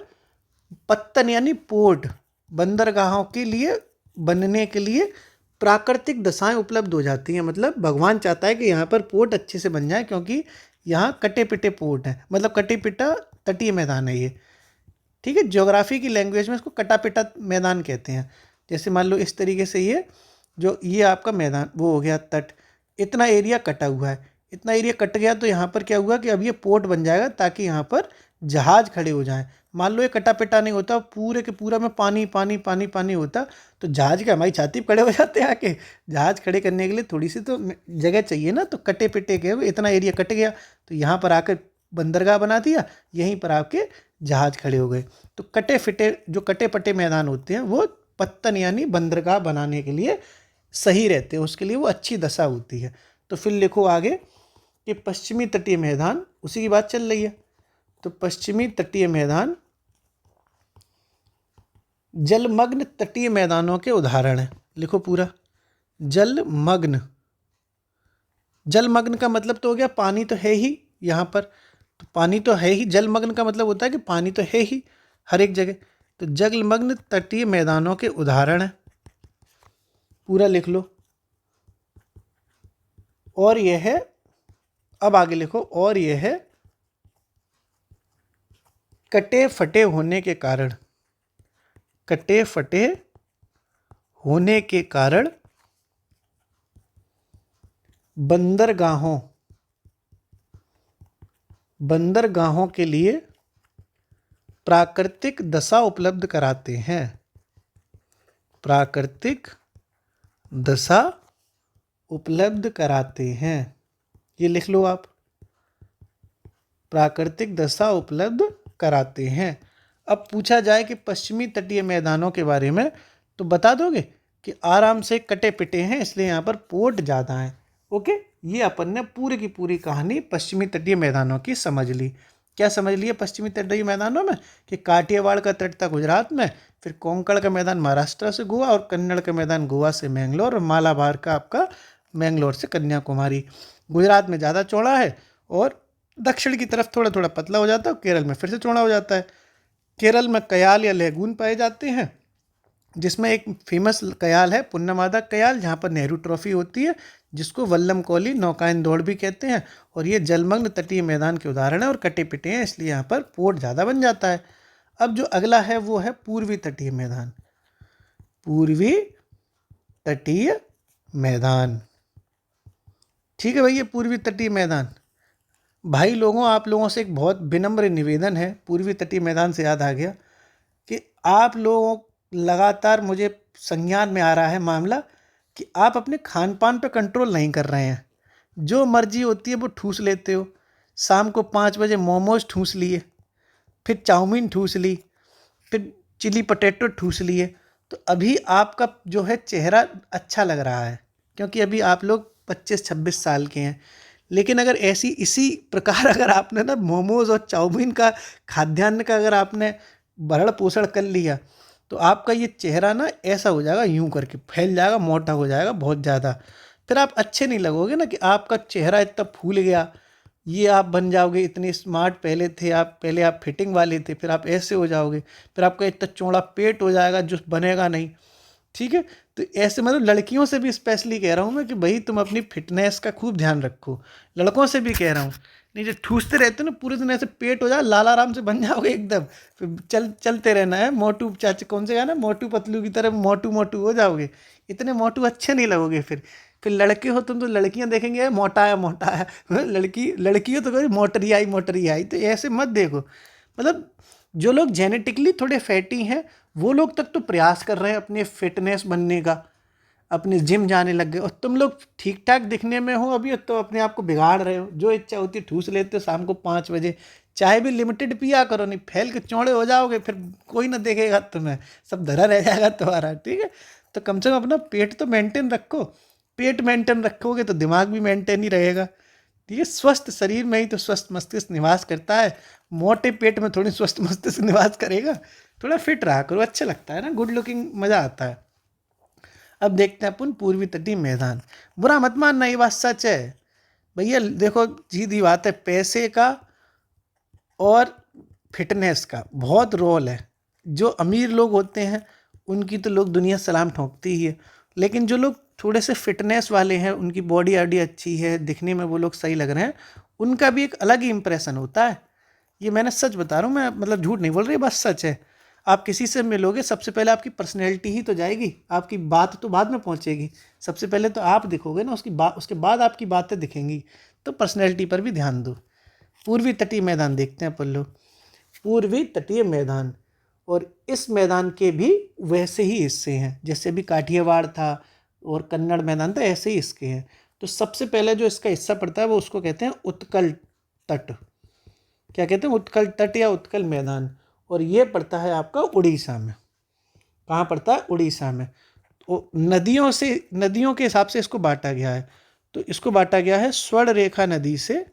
पत्तन यानी पोर्ट, बंदरगाहों के लिए बनने के लिए प्राकृतिक दशाएं उपलब्ध हो जाती हैं। मतलब भगवान चाहता है कि यहाँ पर पोर्ट अच्छे से बन जाए, क्योंकि यहाँ कटे पिटे पोर्ट है, मतलब कटे पिटा तटीय मैदान है ये। ठीक है, ज्योग्राफी की लैंग्वेज में इसको कटा पिटा मैदान कहते हैं। जैसे मान लो इस तरीके से ये आपका मैदान वो हो गया तट, इतना एरिया कटा हुआ है, इतना एरिया कट गया, तो यहाँ पर क्या हुआ कि अब ये पोर्ट बन जाएगा ताकि यहाँ पर जहाज खड़े हो जाएं। मान लो ये कटा पिटा नहीं होता, पूरे के पूरा में पानी पानी पानी पानी होता, तो जहाज क्या हमारी छाती पर खड़े हो जाते हैं आके। जहाज खड़े करने के लिए थोड़ी सी तो जगह चाहिए ना, तो कटे पिटे के इतना एरिया कट गया, तो यहाँ पर आकर बंदरगाह बना दिया, यहीं पर आपके जहाज खड़े हो गए। तो कटे फिटे जो कटे पटे मैदान होते हैं वो पत्तन यानी बंदरगाह बनाने के लिए सही रहते हैं, उसके लिए वो अच्छी दशा होती है। तो फिर लिखो आगे कि पश्चिमी तटीय मैदान, उसी की बात चल रही है। तो पश्चिमी तटीय मैदान जलमग्न तटीय मैदानों के उदाहरण हैं। लिखो पूरा, जलमग्न। जलमग्न का मतलब तो हो गया पानी तो है ही यहाँ पर, तो पानी तो है ही। जलमग्न का मतलब होता है कि पानी तो है ही हर एक जगह। तो जलमग्न तटीय मैदानों के उदाहरण हैं, पूरा लिख लो। और यह है, अब आगे लिखो, और यह है कटे फटे होने के कारण, कटे फटे होने के कारण बंदरगाहों के लिए प्राकृतिक दशा उपलब्ध कराते हैं। प्राकृतिक दशा उपलब्ध कराते हैं, ये लिख लो आप, प्राकृतिक दशा उपलब्ध कराते हैं। अब पूछा जाए कि पश्चिमी तटीय मैदानों के बारे में, तो बता दोगे कि आराम से कटे पिटे हैं, इसलिए यहाँ पर पोर्ट ज़्यादा हैं। ओके, ये अपन ने पूरी की पूरी कहानी पश्चिमी तटीय मैदानों की समझ ली। क्या समझ लिए पश्चिमी तटीय मैदानों में? कि काठियावाड़ का तट था गुजरात में, फिर कोंकण का मैदान महाराष्ट्र से गोवा, और कन्नड़ का मैदान गोवा से मैंगलोर, और मालाबार का आपका मैंगलोर से कन्याकुमारी। गुजरात में ज़्यादा चौड़ा है और दक्षिण की तरफ थोड़ा थोड़ा पतला हो जाता है, केरल में फिर से चौड़ा हो जाता है। केरल में कयाल या लेगून पाए जाते हैं, जिसमें एक फेमस कयाल है पुन्नमादा कयाल, जहाँ पर नेहरू ट्रॉफी होती है, जिसको वल्लम कोली नौकायन दौड़ भी कहते हैं। और ये जलमग्न तटीय मैदान के उदाहरण है और कटे पिटे हैं, इसलिए यहाँ पर पोर्ट ज़्यादा बन जाता है। अब जो अगला है वो है पूर्वी तटीय मैदान। पूर्वी तटीय मैदान, ठीक है भाई, ये पूर्वी तटीय मैदान। भाई लोगों, आप लोगों से एक बहुत विनम्र निवेदन है, पूर्वी तटीय मैदान से याद आ गया कि आप लोगों लगातार मुझे संज्ञान में आ रहा है मामला कि आप अपने खान पान पे कंट्रोल नहीं कर रहे हैं। जो मर्जी होती है वो ठूस लेते हो। शाम को 5 बजे मोमोज ठूस लिए, फिर चाउमीन ठूस ली, फिर चिली पटेटो ठूस लिए। तो अभी आपका जो है चेहरा अच्छा लग रहा है, क्योंकि अभी आप लोग 25-26 साल के हैं। लेकिन अगर ऐसी इसी प्रकार अगर आपने ना मोमोज और चाउमीन का खाद्यान्न का अगर आपने भरण पोषण कर लिया, तो आपका ये चेहरा ना ऐसा हो जाएगा, यूं करके फैल जाएगा, मोटा हो जाएगा बहुत ज़्यादा। फिर आप अच्छे नहीं लगोगे ना, कि आपका चेहरा इतना फूल गया, ये आप बन जाओगे इतने स्मार्ट। पहले थे आप, पहले आप फिटिंग वाले थे, फिर आप ऐसे हो जाओगे, फिर आपका इतना चौड़ा पेट हो जाएगा जो बनेगा नहीं, ठीक है। तो ऐसे मतलब लड़कियों से भी स्पेशली कह रहा हूँ मैं कि भाई तुम अपनी फिटनेस का खूब ध्यान रखो। लड़कों से भी कह रहा हूँ, नहीं जो ठूसते रहते हो ना पूरे दिन, ऐसे पेट हो जाए लाला राम से बन जाओगे एकदम, फिर चलते रहना है। मोटू चाचा कौन से गाना, मोटू पतलू की तरह मोटू मोटू हो जाओगे, इतने मोटू अच्छे नहीं लगोगे। फिर लड़के हो तुम तो लड़कियां देखेंगे मोटा है मोटा है, लड़की हो तो कहोगे मोटरी आई। तो ऐसे मत देखो। मतलब जो लोग जेनेटिकली थोड़े फैटी हैं, वो लोग तक तो प्रयास कर रहे हैं अपने फिटनेस बनने का, अपने जिम जाने लग गए, और तुम लोग ठीक ठाक दिखने में हो अभी तो अपने आप को बिगाड़ रहे हो। जो इच्छा होती है ठूस लेते हो शाम को 5 बजे। चाय भी लिमिटेड पिया करो, नहीं फैल के चौड़े हो जाओगे, फिर कोई ना देखेगा तुम्हें, सब धरा रह जाएगा तुम्हारा, ठीक है। तो कम से कम अपना पेट तो मेंटेन रखो। पेट मेंटेन रखोगे तो दिमाग भी मेंटेन ही रहेगा, ठीक है। स्वस्थ शरीर में ही तो स्वस्थ मस्तिष्क निवास करता है। मोटे पेट में थोड़ी स्वस्थ मस्तिष्क निवास करेगा। थोड़ा फिट रहा करो, अच्छा लगता है ना, गुड लुकिंग, मज़ा आता है। अब देखते हैं अपन पूर्वी तटीय मैदान। बुरा मत मानना, ये बात सच है भैया। देखो सीधी बात है, पैसे का और फिटनेस का बहुत रोल है। जो अमीर लोग होते हैं उनकी तो लोग दुनिया सलाम ठोंकती ही है, लेकिन जो लोग थोड़े से फिटनेस वाले हैं, उनकी बॉडी आडी अच्छी है, दिखने में वो लोग सही लग रहे हैं, उनका भी एक अलग ही इंप्रेशन होता है। ये मैंने सच बता रहा हूँ मैं, मतलब झूठ नहीं बोल रही, बस सच है। आप किसी से मिलोगे, सबसे पहले आपकी पर्सनैलिटी ही तो जाएगी, आपकी बात तो बाद में पहुँचेगी। सबसे पहले तो आप दिखोगे ना, उसके बाद आपकी बातें दिखेंगी। तो पर्सनैलिटी पर भी ध्यान दो। पूर्वी तटीय मैदान देखते हैं अपन लोग। पूर्वी तटीय मैदान, और इस मैदान के भी वैसे ही हिस्से हैं, जैसे भी काठियावाड़ था और कन्नड़ मैदान था, ऐसे ही इसके हैं। तो सबसे पहले जो इसका हिस्सा पड़ता है वो उसको कहते हैं उत्कल तट। क्या कहते हैं? उत्कल तट या उत्कल मैदान। और ये पड़ता है आपका उड़ीसा में। कहाँ पड़ता है? उड़ीसा में। तो नदियों के हिसाब से इसको बांटा गया है। तो इसको बांटा गया है स्वर्ण रेखा नदी से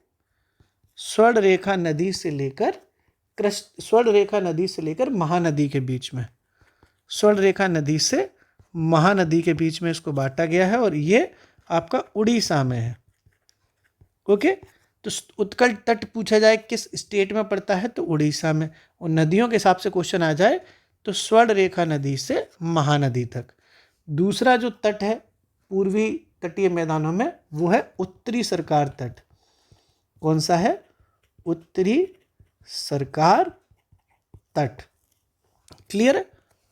लेकर महानदी के बीच में। स्वर्ण रेखा नदी से महानदी के बीच में इसको बांटा गया है, और ये आपका उड़ीसा में है। ओके, तो उत्कल तट पूछा जाए किस स्टेट में पड़ता है, तो उड़ीसा में। और नदियों के हिसाब से क्वेश्चन आ जाए तो स्वर्ण रेखा नदी से महानदी तक। दूसरा जो तट है पूर्वी तटीय मैदानों में, वो है उत्तरी सरकार तट। कौन सा है? उत्तरी सरकार तट। क्लियर है?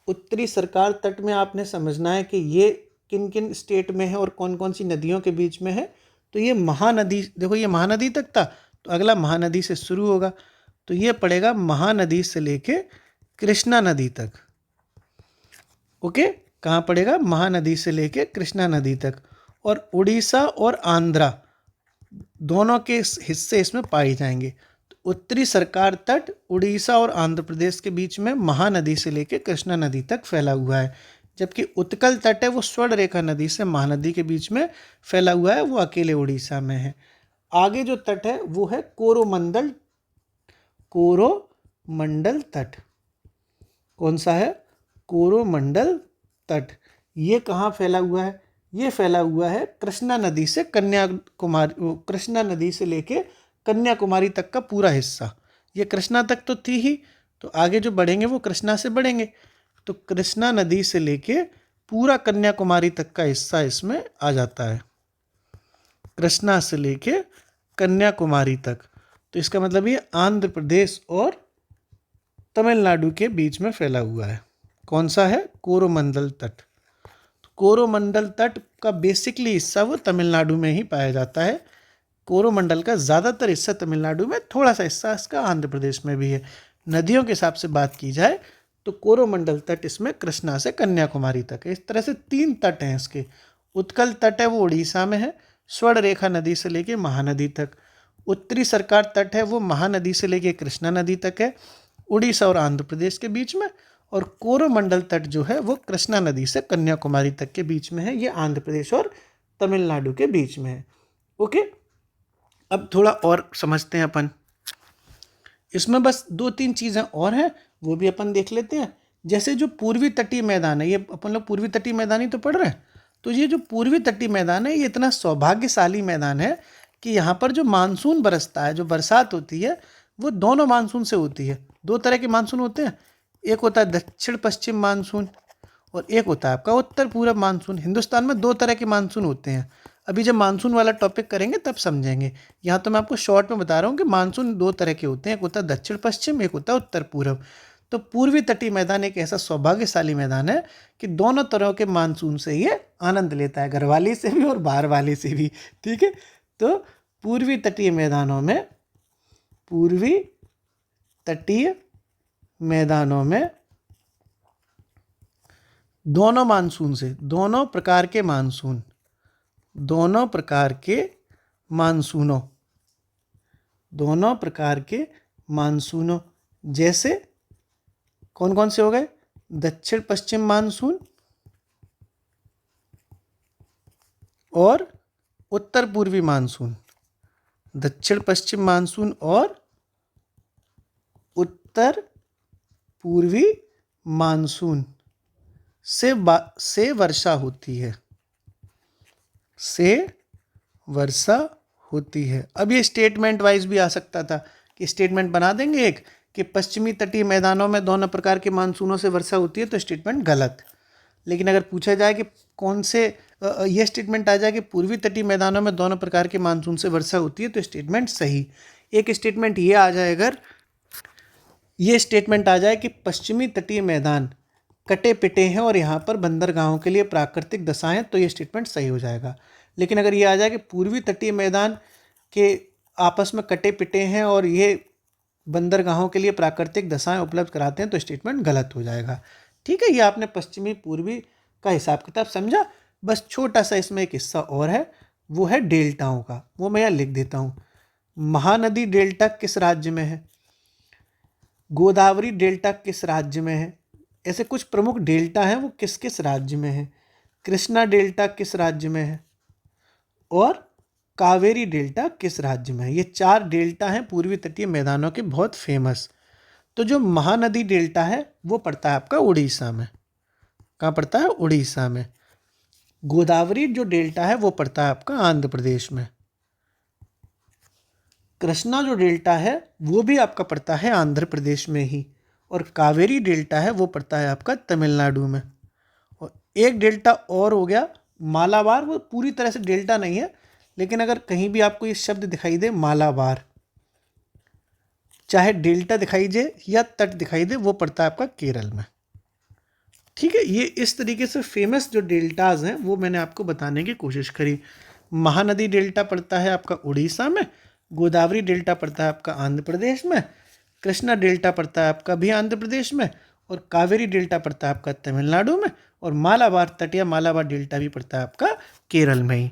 उत्तरी सरकार तट में आपने समझना है कि ये किन किन स्टेट में है और कौन कौन सी नदियों के बीच में है। तो ये महानदी, देखो ये महानदी तक था, तो अगला महानदी से शुरू होगा, तो ये पड़ेगा महानदी से लेके कृष्णा नदी तक। ओके, कहाँ पड़ेगा? महानदी से लेके कृष्णा नदी तक। और उड़ीसा और आंध्रा दोनों के हिस्से इसमें पाए जाएंगे। तो उत्तरी सरकार तट उड़ीसा और आंध्र प्रदेश के बीच में महानदी से लेकर कृष्णा नदी तक फैला हुआ है, जबकि उत्कल तट है वो स्वर्ण रेखा नदी से महानदी के बीच में फैला हुआ है, वो अकेले उड़ीसा में है। आगे जो तट है वो है कोरोमंडल तट। कौन सा है? कोरोमंडल तट। ये कहाँ फैला हुआ है? ये फैला हुआ है कृष्णा नदी से कन्याकुमारी, कृष्णा नदी से लेके कन्याकुमारी तक का पूरा हिस्सा। ये कृष्णा तक तो थी ही, तो आगे जो बढ़ेंगे वो कृष्णा से बढ़ेंगे, तो कृष्णा नदी से लेके पूरा कन्याकुमारी तक का हिस्सा इसमें आ जाता है, कृष्णा से लेके कन्याकुमारी तक। तो इसका मतलब ये आंध्र प्रदेश और तमिलनाडु के बीच में फैला हुआ है। कौन सा है? कोरोमंडल तट। कोरोमंडल तट का बेसिकली हिस्सा वो तमिलनाडु में ही पाया जाता है। कोरोमंडल का ज़्यादातर हिस्सा तमिलनाडु में, थोड़ा सा हिस्सा इसका आंध्र प्रदेश में भी है। नदियों के हिसाब से बात की जाए तो कोरोमंडल तट इसमें कृष्णा से कन्याकुमारी तक है। इस तरह से 3 तट हैं इसके। उत्कल तट है वो उड़ीसा में है, स्वर्ण रेखा नदी से लेके महानदी तक। उत्तरी सरकार तट है वो महानदी से लेके कृष्णा नदी तक है, उड़ीसा और आंध्र प्रदेश के बीच में। और कोरोमंडल तट जो है वो कृष्णा नदी से कन्याकुमारी तक के बीच में है, ये आंध्र प्रदेश और तमिलनाडु के बीच में है। ओके, अब थोड़ा और समझते हैं अपन। इसमें बस 2-3 चीज़ें और हैं, वो भी अपन देख लेते हैं। जैसे जो पूर्वी तटीय मैदान है, ये अपन लोग पूर्वी तटीय मैदान ही तो पढ़ रहे हैं, तो ये जो पूर्वी तटीय मैदान है ये इतना सौभाग्यशाली मैदान है कि यहाँ पर जो मानसून बरसता है, जो बरसात होती है, वो दोनों मानसून से होती है। 2 तरह के मानसून होते हैं, एक होता है दक्षिण पश्चिम मानसून और एक होता है आपका उत्तर पूरब मानसून। हिंदुस्तान में 2 तरह के मानसून होते हैं। अभी जब मानसून वाला टॉपिक करेंगे तब समझेंगे। यहाँ तो मैं आपको शॉर्ट में बता रहा हूँ कि मानसून 2 तरह के होते हैं, एक होता है दक्षिण पश्चिम, एक होता है उत्तर पूरब। तो पूर्वी तटीय मैदान एक ऐसा सौभाग्यशाली मैदान है कि दोनों तरह के मानसून से ये आनंद लेता है, घर वाले से भी और बाहर वाले से भी। ठीक है, तो पूर्वी तटीय मैदानों में दोनों मानसून से, दोनों प्रकार के मानसूनों जैसे कौन कौन से हो गए? दक्षिण पश्चिम मानसून और उत्तर पूर्वी मानसून। दक्षिण पश्चिम मानसून और उत्तर पूर्वी मानसून से वर्षा होती है। अब ये स्टेटमेंट वाइज भी आ सकता था कि स्टेटमेंट बना देंगे एक कि पश्चिमी तटीय मैदानों में दोनों प्रकार के मानसूनों से वर्षा होती है, तो स्टेटमेंट गलत। लेकिन अगर पूछा जाए कि कौन से ये स्टेटमेंट आ जाए कि पूर्वी तटीय मैदानों में दोनों प्रकार के मानसून से वर्षा होती है, तो स्टेटमेंट सही। एक स्टेटमेंट ये आ जाए, अगर ये स्टेटमेंट आ जाए कि पश्चिमी तटीय मैदान कटे पिटे हैं और यहाँ पर बंदरगाहों के लिए प्राकृतिक दशाएं, तो ये स्टेटमेंट सही हो जाएगा। लेकिन अगर ये आ जाए कि पूर्वी तटीय मैदान के आपस में कटे पिटे हैं और ये बंदरगाहों के लिए प्राकृतिक दशाएं उपलब्ध कराते हैं, तो स्टेटमेंट गलत हो जाएगा। ठीक है, ये आपने पश्चिमी पूर्वी का हिसाब किताब समझा। बस छोटा सा इसमें एक हिस्सा और है, वो है डेल्टाओं का, वो मैं यहाँ लिख देता हूँ। महानदी डेल्टा किस राज्य में है? गोदावरी डेल्टा किस राज्य में है? ऐसे कुछ प्रमुख डेल्टा हैं, वो किस किस राज्य में है? कृष्णा डेल्टा किस राज्य में है? और कावेरी डेल्टा किस राज्य में है? ये 4 डेल्टा हैं पूर्वी तटीय मैदानों के, बहुत फेमस। तो जो महानदी डेल्टा है वो पड़ता है आपका उड़ीसा में। कहाँ पड़ता है? उड़ीसा में। गोदावरी जो डेल्टा है वो पड़ता है आपका आंध्र प्रदेश में। कृष्णा जो डेल्टा है वो भी आपका पड़ता है आंध्र प्रदेश में ही। और कावेरी डेल्टा है वो पड़ता है आपका तमिलनाडु में। और एक डेल्टा और हो गया मालाबार, वो पूरी तरह से डेल्टा नहीं है, लेकिन अगर कहीं भी आपको ये शब्द दिखाई दे मालाबार, चाहे डेल्टा दिखाई दे या तट दिखाई दे, वो पड़ता है आपका केरल में। ठीक है, ये इस तरीके से फेमस जो डेल्टाज हैं वो मैंने आपको बताने की कोशिश करी। महानदी डेल्टा पड़ता है आपका उड़ीसा में, गोदावरी डेल्टा पड़ता है आपका आंध्र प्रदेश में, कृष्णा डेल्टा पड़ता है आपका भी आंध्र प्रदेश में, और कावेरी डेल्टा पड़ता है आपका तमिलनाडु में, और मालाबार तट या मालाबार डेल्टा भी पड़ता है आपका केरल में ही।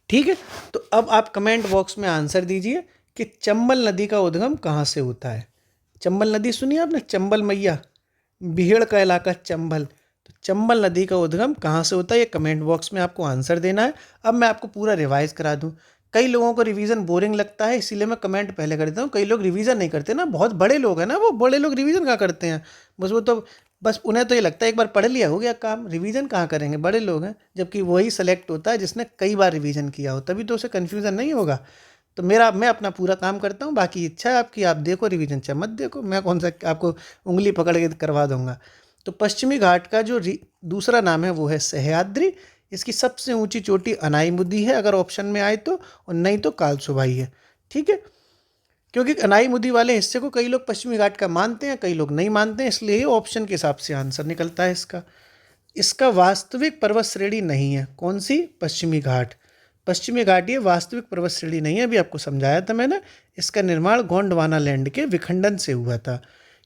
ठीक है, तो अब आप कमेंट बॉक्स में आंसर दीजिए कि चंबल नदी का उद्गम कहाँ से होता है। चंबल नदी सुनी आपने, चंबल मैया, बिहेड़ का इलाका चंबल, तो चंबल नदी का उद्गम कहाँ से होता है, ये कमेंट बॉक्स में आपको आंसर देना है। अब मैं आपको पूरा रिवाइज करा दूँ। कई लोगों को रिवीजन बोरिंग लगता है, इसीलिए मैं कमेंट पहले कर देता हूँ। कई लोग रिवीजन नहीं करते ना, बहुत बड़े लोग हैं ना, वो बड़े लोग रिवीजन कहाँ करते हैं, बस वो तो बस उन्हें तो ये लगता है एक बार पढ़ लिया हो गया काम, रिवीजन कहाँ करेंगे, बड़े लोग हैं। जबकि वही सेलेक्ट होता है जिसने कई बार रिवीजन किया हो, तभी तो उसे कन्फ्यूज़न नहीं होगा। तो मैं अपना पूरा काम करता हूँ, बाकी इच्छा है आपकी, आप देखो रिवीजन, चाहे मत देखो, मैं कौन सा आपको उंगली पकड़ के करवा दूंगा। तो पश्चिमी घाट का जो दूसरा नाम है वो है सह्याद्री। इसकी सबसे ऊंची चोटी अनाईमुदी है अगर ऑप्शन में आए तो, और नहीं तो कालसुबाई है। ठीक है, क्योंकि अनाईमुदी वाले हिस्से को कई लोग पश्चिमी घाट का मानते हैं, कई लोग नहीं मानते हैं, इसलिए ऑप्शन के हिसाब से आंसर निकलता है इसका। इसका वास्तविक पर्वत श्रेणी नहीं है, कौन सी, पश्चिमी घाट। पश्चिमी घाट ये वास्तविक पर्वत श्रेणी नहीं है, अभी आपको समझाया था मैंने। इसका निर्माण गोंडवाना लैंड के विखंडन से हुआ था।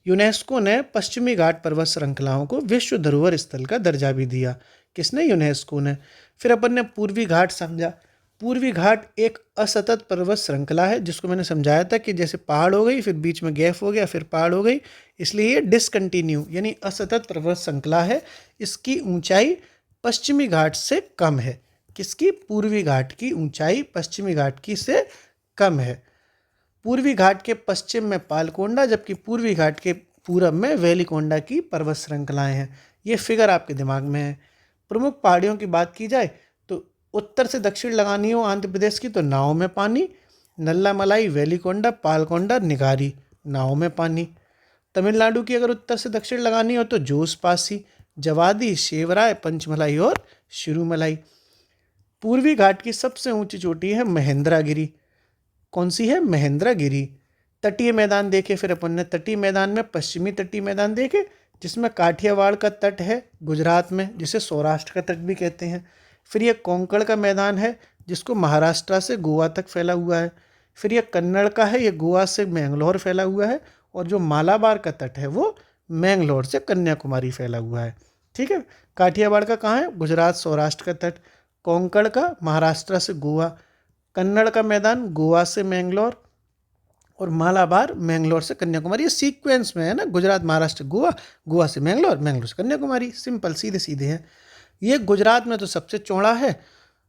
यूनेस्को ने पश्चिमी घाट पर्वत श्रृंखलाओं को विश्व धरोहर स्थल का दर्जा भी दिया। किसने, यूनेस्को ने। फिर अपन ने पूर्वी घाट समझा। पूर्वी घाट एक असतत पर्वत श्रृंखला है, जिसको मैंने समझाया था कि जैसे पहाड़ हो गई, फिर बीच में गैप हो गया, फिर पहाड़ हो गई, इसलिए ये डिसकंटिन्यू यानी असतत पर्वत श्रृंखला है। इसकी ऊंचाई पश्चिमी घाट से कम है। किसकी, पूर्वी घाट की ऊंचाई पश्चिमी घाट की से कम है। पूर्वी घाट के पश्चिम में पालकोंडा, जबकि पूर्वी घाट के पूरब में वेलिकोंडा की पर्वत श्रृंखलाएं हैं। ये फिगर आपके दिमाग में है। प्रमुख पहाड़ियों की बात की जाए तो उत्तर से दक्षिण लगानी हो आंध्र प्रदेश की तो नाव में पानी, नल्लामलाई, वेलिकोंडा, पालकोंडा, निगारी, नाव में पानी। तमिलनाडु की अगर उत्तर से दक्षिण लगानी हो तो जोस पासी, जवादी, शेवराय, पंचमलाई और शिरुमलाई। पूर्वी घाट की सबसे ऊंची चोटी है महेंद्रागिरी। कौन सी है, महेंद्रागिरी। तटीय मैदान देखे फिर अपन ने, तटीय मैदान में पश्चिमी तटीय मैदान देखे, जिसमें काठियावाड़ का तट है गुजरात में, जिसे सौराष्ट्र का तट भी कहते हैं। फिर ये कोंकण का मैदान है, जिसको महाराष्ट्र से गोवा तक फैला हुआ है। फिर ये कन्नड़ का है, ये गोवा से मैंगलोर फैला हुआ है। और जो मालाबार का तट है वो मैंगलोर से कन्याकुमारी फैला हुआ है। ठीक है, काठियावाड़ का कहाँ है, गुजरात सौराष्ट्र का तट। कोंकण का महाराष्ट्र से गोवा। कन्नड़ का मैदान गोवा से मैंगलोर, और मालाबार मैंगलोर से कन्याकुमारी। ये सीक्वेंस में है ना, गुजरात, महाराष्ट्र, गोवा, गोवा से मैंगलोर, मैंगलोर से कन्याकुमारी, सिंपल सीधे सीधे हैं। ये गुजरात में तो सबसे चौड़ा है।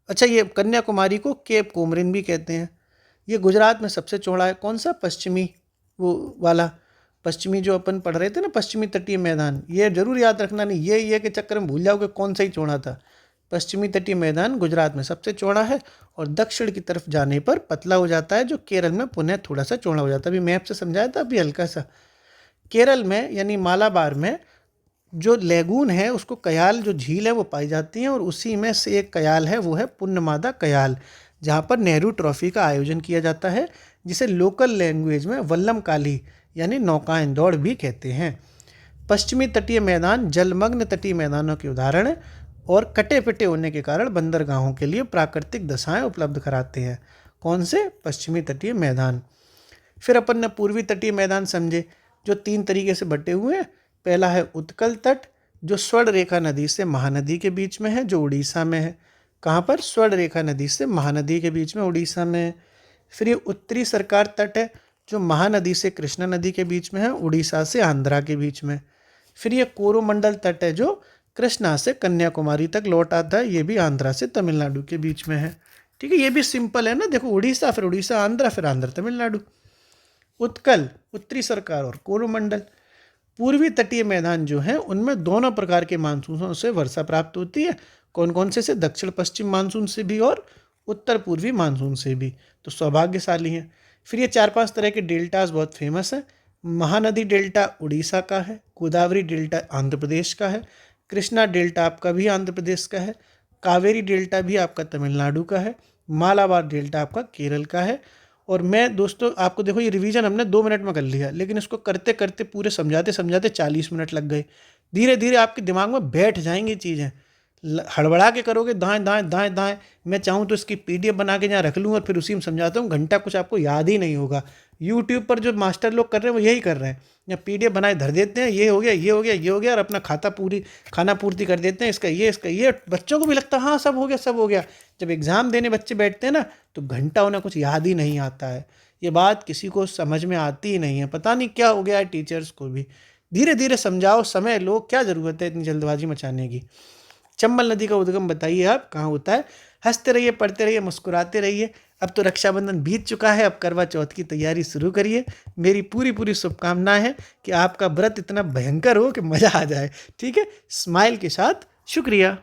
अच्छा, ये कन्याकुमारी को केप कोमरिन भी कहते हैं। ये गुजरात में सबसे चौड़ा है। कौन सा, पश्चिमी वो वाला, पश्चिमी जो अपन पढ़ रहे थे ना, पश्चिमी तटीय मैदान, ये जरूर याद रखना, नहीं ये के चक्कर में भूल जाओगे कौन सा ही चौड़ा था। पश्चिमी तटीय मैदान गुजरात में सबसे चौड़ा है, और दक्षिण की तरफ जाने पर पतला हो जाता है, जो केरल में पुनः थोड़ा सा चौड़ा हो जाता है। अभी मैप से समझाया था, अभी हल्का सा। केरल में यानी मालाबार में जो लेगून है, उसको कयाल जो झील है वो पाई जाती है, और उसी में से एक कयाल है, वो है पुन्नमादा कयाल, जहाँ पर नेहरू ट्रॉफी का आयोजन किया जाता है, जिसे लोकल लैंग्वेज में वल्लम काली यानी नौकायन दौड़ भी कहते हैं। पश्चिमी तटीय मैदान जलमग्न तटीय मैदानों के उदाहरण है, और कटे पिटे होने के कारण बंदरगाहों के लिए प्राकृतिक दशाएं उपलब्ध कराते हैं। कौन से, पश्चिमी तटीय मैदान। फिर अपन ने पूर्वी तटीय मैदान समझे, जो 3 तरीके से बटे हुए हैं। पहला है उत्कल तट, जो स्वर्ण रेखा नदी से महानदी के बीच में है, जो उड़ीसा में है। कहाँ पर, स्वर्ण रेखा नदी से महानदी के बीच में, उड़ीसा में है। फिर ये उत्तरी सरकार तट है, जो महानदी से कृष्णा नदी के बीच में है, उड़ीसा से आंध्रा के बीच में। फिर ये कोरोमंडल तट है, जो कृष्णा से कन्याकुमारी तक लौट आता है, ये भी आंध्रा से तमिलनाडु के बीच में है। ठीक है, ये भी सिंपल है ना, देखो उड़ीसा, फिर उड़ीसा आंध्रा, फिर आंध्र तमिलनाडु। उत्कल, उत्तरी सरकार, और कोरोमंडल। पूर्वी तटीय मैदान जो हैं उनमें दोनों प्रकार के मानसूनों से वर्षा प्राप्त होती है। कौन कौन से दक्षिण पश्चिम मानसून से भी और उत्तर पूर्वी मानसून से भी, तो सौभाग्यशाली हैं। फिर ये 4-5 तरह के डेल्टास बहुत फेमस हैं। महानदी डेल्टा उड़ीसा का है, गोदावरी डेल्टा आंध्र प्रदेश का है, कृष्णा डेल्टा आपका भी आंध्र प्रदेश का है, कावेरी डेल्टा भी आपका तमिलनाडु का है, मालाबार डेल्टा आपका केरल का है, और मैं दोस्तों आपको देखो, ये रिवीजन हमने 2 मिनट में कर लिया, लेकिन इसको करते करते पूरे समझाते समझाते 40 मिनट लग गए। धीरे धीरे आपके दिमाग में बैठ जाएंगी चीज़ें। हड़बड़ा के करोगे दाएं दाएं दाएं दाएं, मैं चाहूँ तो इसकी पीडीएफ बना के यहाँ रख लूँ और फिर उसी में समझाता हूँ, घंटा कुछ आपको याद ही नहीं होगा। यूट्यूब पर जो मास्टर लोग कर रहे हैं वो यही कर रहे हैं, या पीडीएफ बनाए धर देते हैं, ये हो गया ये हो गया ये हो गया, और अपना खाना पूर्ति कर देते हैं, इसका ये, बच्चों को भी लगता है हाँ सब हो गया सब हो गया। जब एग्ज़ाम देने बच्चे बैठते हैं ना, तो घंटा उन्हें कुछ याद ही नहीं आता है। ये बात किसी को समझ में आती ही नहीं है, पता नहीं क्या हो गया है टीचर्स को भी। धीरे धीरे समझाओ, समय लो, क्या ज़रूरत है इतनी जल्दबाजी मचाने की। चंबल नदी का उद्गम बताइए आप कहाँ होता है। हंसते रहिए, पढ़ते रहिए, मुस्कुराते रहिए। अब तो रक्षाबंधन बीत चुका है, अब करवा चौथ की तैयारी शुरू करिए। मेरी पूरी पूरी शुभकामनाएं हैं कि आपका व्रत इतना भयंकर हो कि मज़ा आ जाए। ठीक है, स्माइल के साथ। शुक्रिया।